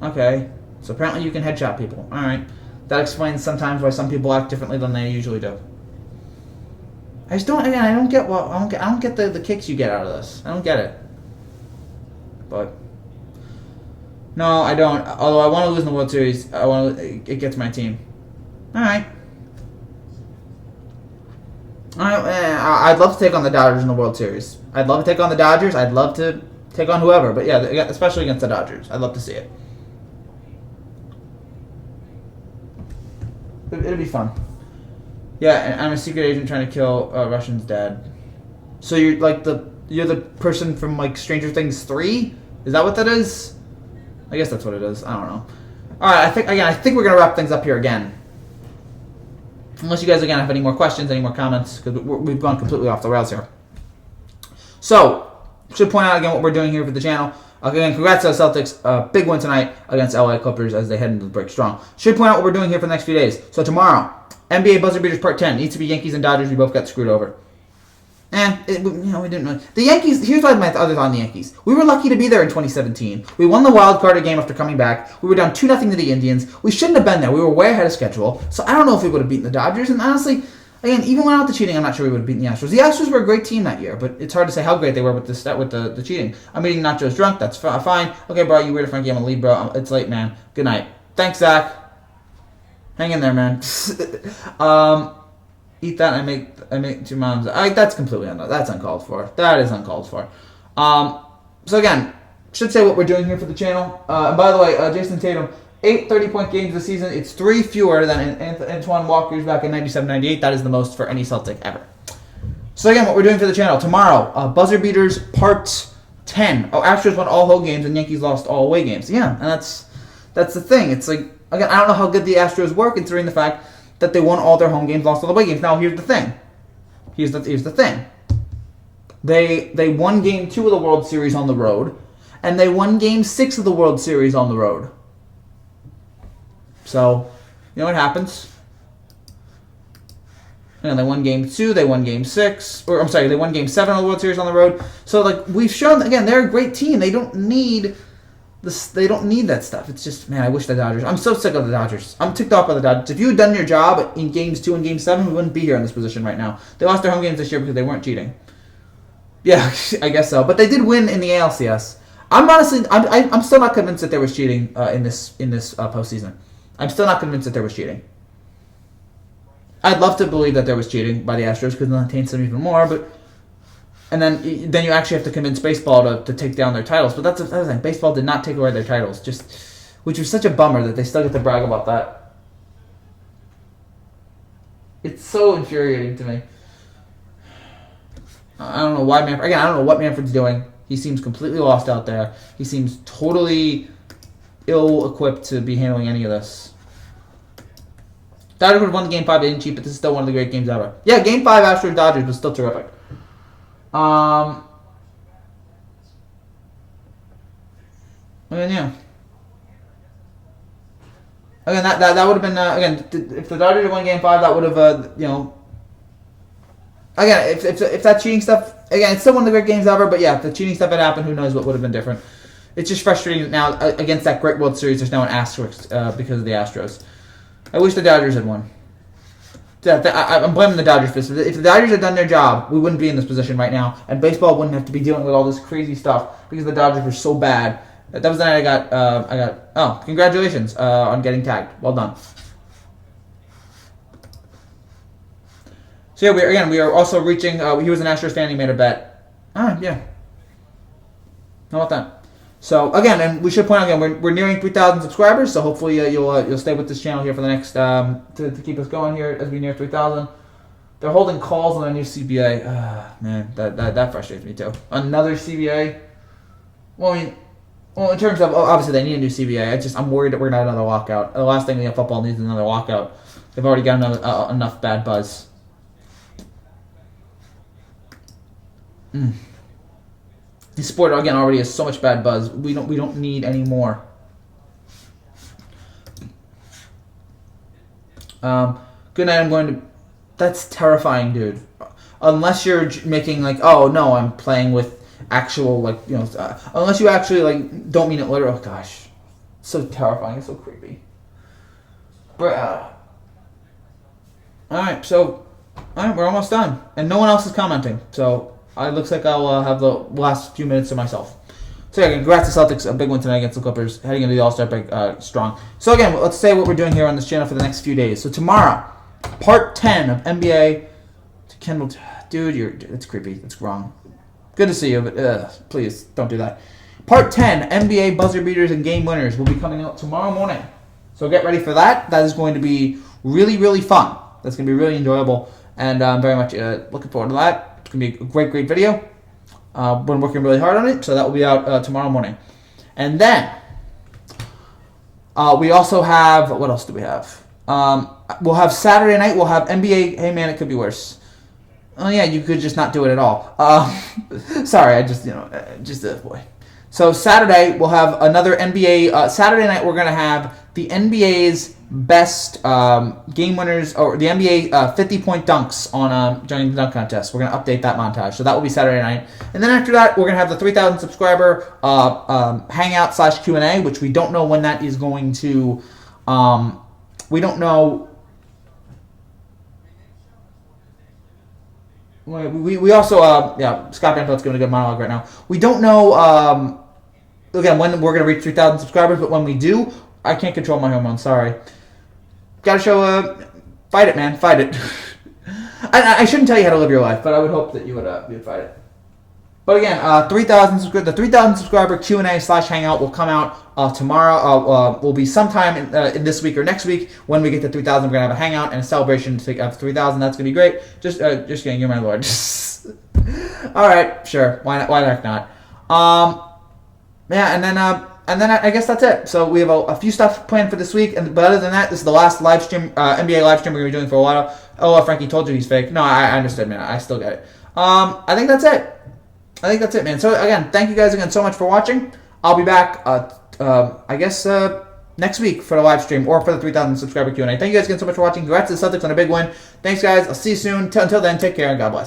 Okay. So apparently you can headshot people. All right. That explains sometimes why some people act differently than they usually do. I don't get the kicks you get out of this. I don't get it. But no, I don't. Although I want to lose in the World Series, it gets my team. All right. I'd love to take on the Dodgers in the World Series. I'd love to take on the Dodgers. I'd love to take on whoever. But yeah, especially against the Dodgers. I'd love to see it. It'll be fun. Yeah, and I'm a secret agent trying to kill Russian's dad. So you're the person from like Stranger Things 3? Is that what that is? I guess that's what it is. I don't know. All right, I think we're gonna wrap things up here again. Unless you guys again have any more questions, any more comments, because we've gone completely off the rails here. So should point out again what we're doing here for the channel. Again, congrats to the Celtics. Big win tonight against LA Clippers as they head into the break strong. Should point out what we're doing here for the next few days. So tomorrow, NBA Buzzer Beaters Part 10. Needs to be Yankees and Dodgers. We both got screwed over. We didn't really. The Yankees, here's my other thought on the Yankees. We were lucky to be there in 2017. We won the wild card game after coming back. We were down 2-0 to the Indians. We shouldn't have been there. We were way ahead of schedule. So I don't know if we would have beaten the Dodgers. And honestly, again, even without the cheating, I'm not sure we would have beaten the Astros. The Astros were a great team that year, but it's hard to say how great they were with the cheating. I'm eating nachos drunk. That's fine. Okay, bro, you weird Frankie. I'm gonna leave, bro. It's late, man. Good night. Thanks, Zach. Hang in there, man. Eat that. I make two moms. That's completely that's uncalled for. That is uncalled for. So again, should say what we're doing here for the channel. And by the way, Jason Tatum, 8 30-point games this season. It's 3 fewer than Antoine Walker's back in 97-98. That is the most for any Celtic ever. So again, what we're doing for the channel tomorrow, Buzzer Beaters Part 10. Oh, Astros won all home games and Yankees lost all away games. Yeah, and that's the thing. It's like, again, I don't know how good the Astros were considering the fact that they won all their home games, lost all the away games. Now, here's the thing. Here's the thing. They won Game 2 of the World Series on the road, and they won Game 6 of the World Series on the road. So, you know what happens? And they won Game 2, they won Game 6, or I'm sorry, they won Game 7 of the World Series on the road. So, like, we've shown, again, they're a great team. They don't need this. They don't need that stuff. It's just, man, I wish the Dodgers. I'm so sick of the Dodgers. I'm ticked off by the Dodgers. If you had done your job in Games 2 and Game 7, we wouldn't be here in this position right now. They lost their home games this year because they weren't cheating. Yeah, I guess so. But they did win in the ALCS. I'm still not convinced that there was cheating in this postseason. I'm still not convinced that there was cheating. I'd love to believe that there was cheating by the Astros because then it taints them even more. And then you actually have to convince baseball to take down their titles. But that's the thing. Baseball did not take away their titles, which was such a bummer that they still get to brag about that. It's so infuriating to me. I don't know why Manfred. Again, I don't know what Manfred's doing. He seems completely lost out there. He seems totally ill-equipped to be handling any of this. Dodgers would have won the Game 5. They didn't cheat, but this is still one of the great games ever. Yeah, Game 5 Astros Dodgers was still terrific. I mean, yeah. Again, that would have been again if the Dodgers had won Game 5, that would have Again, if that cheating stuff, again, it's still one of the great games ever. But yeah, if the cheating stuff had happened, who knows what would have been different. It's just frustrating now against that great World Series. There's now an asterisk because of the Astros. I wish the Dodgers had won. I'm blaming the Dodgers for this. If the Dodgers had done their job, we wouldn't be in this position right now, and baseball wouldn't have to be dealing with all this crazy stuff because the Dodgers were so bad. That was the night I got. Congratulations on getting tagged. Well done. So yeah, we are also reaching. He was an Astros fan. He made a bet. Yeah. How about that? So again, and we should point out again, we're nearing 3,000 subscribers. So hopefully you'll stay with this channel here for the next to keep us going here as we near 3,000. They're holding calls on a new CBA. Man, that frustrates me too. Another CBA. Well, I mean, in terms of obviously they need a new CBA. I'm worried that we're gonna have another lockout. The last thing the football needs is another lockout. They've already got enough bad buzz. The sport again already has so much bad buzz. We don't need any more. Good night. I'm going to. That's terrifying, dude. Unless you're making like, oh no, I'm playing with actual unless you actually don't mean it literal. Oh gosh, it's so terrifying. It's so creepy. But all right, we're almost done, and no one else is commenting. So. It looks like I'll have the last few minutes to myself. So yeah, congrats to Celtics, a big win tonight against the Clippers, heading into the All-Star break strong. So again, let's say what we're doing here on this channel for the next few days. So tomorrow, part 10 of NBA. Kendall, dude, it's creepy. It's wrong. Good to see you, but please don't do that. Part 10, NBA buzzer beaters and game winners will be coming out tomorrow morning. So get ready for that. That is going to be really, really fun. That's going to be really enjoyable, and I'm very much looking forward to that. It's going to be a great, great video. Been working really hard on it, so that will be out tomorrow morning. And then we also have, what else do we have? We'll have Saturday night, we'll have NBA, hey man, it could be worse. Oh yeah, you could just not do it at all. Sorry, I just, boy. So Saturday, we'll have another NBA, Saturday night we're going to have the NBA's best game winners, or the NBA 50-point dunks on during the dunk contest. We're going to update that montage. So that will be Saturday night. And then after that, we're going to have the 3,000 subscriber hangout / Q&A, which we don't know when that is going to, we don't know. We also, Scott Van Pelt's giving a good monologue right now. We don't know, again, when we're going to reach 3,000 subscribers, but when we do, I can't control my hormones, sorry. Gotta show, fight it, man, fight it. I shouldn't tell you how to live your life, but I would hope that you would fight it. But again, the 3,000 subscriber Q&A / hangout will come out tomorrow. Will be sometime in this week or next week. When we get to 3,000, we're gonna have a hangout and a celebration to take up 3,000. That's gonna be great. Just kidding, you're my lord. All right, sure. Why the heck not? Yeah, and then And then I guess that's it. So we have a few stuff planned for this week, but other than that, this is the last live stream, NBA live stream we're going to be doing for a while. Oh, Frankie told you he's fake. No, I understood, man. I still get it. I think that's it. Man. So again, thank you guys again so much for watching. I'll be back, I guess, next week for the live stream or for the 3,000 subscriber Q&A. Thank you guys again so much for watching. Congrats to the Celtics on a big win. Thanks, guys. I'll see you soon. Until then, take care and God bless.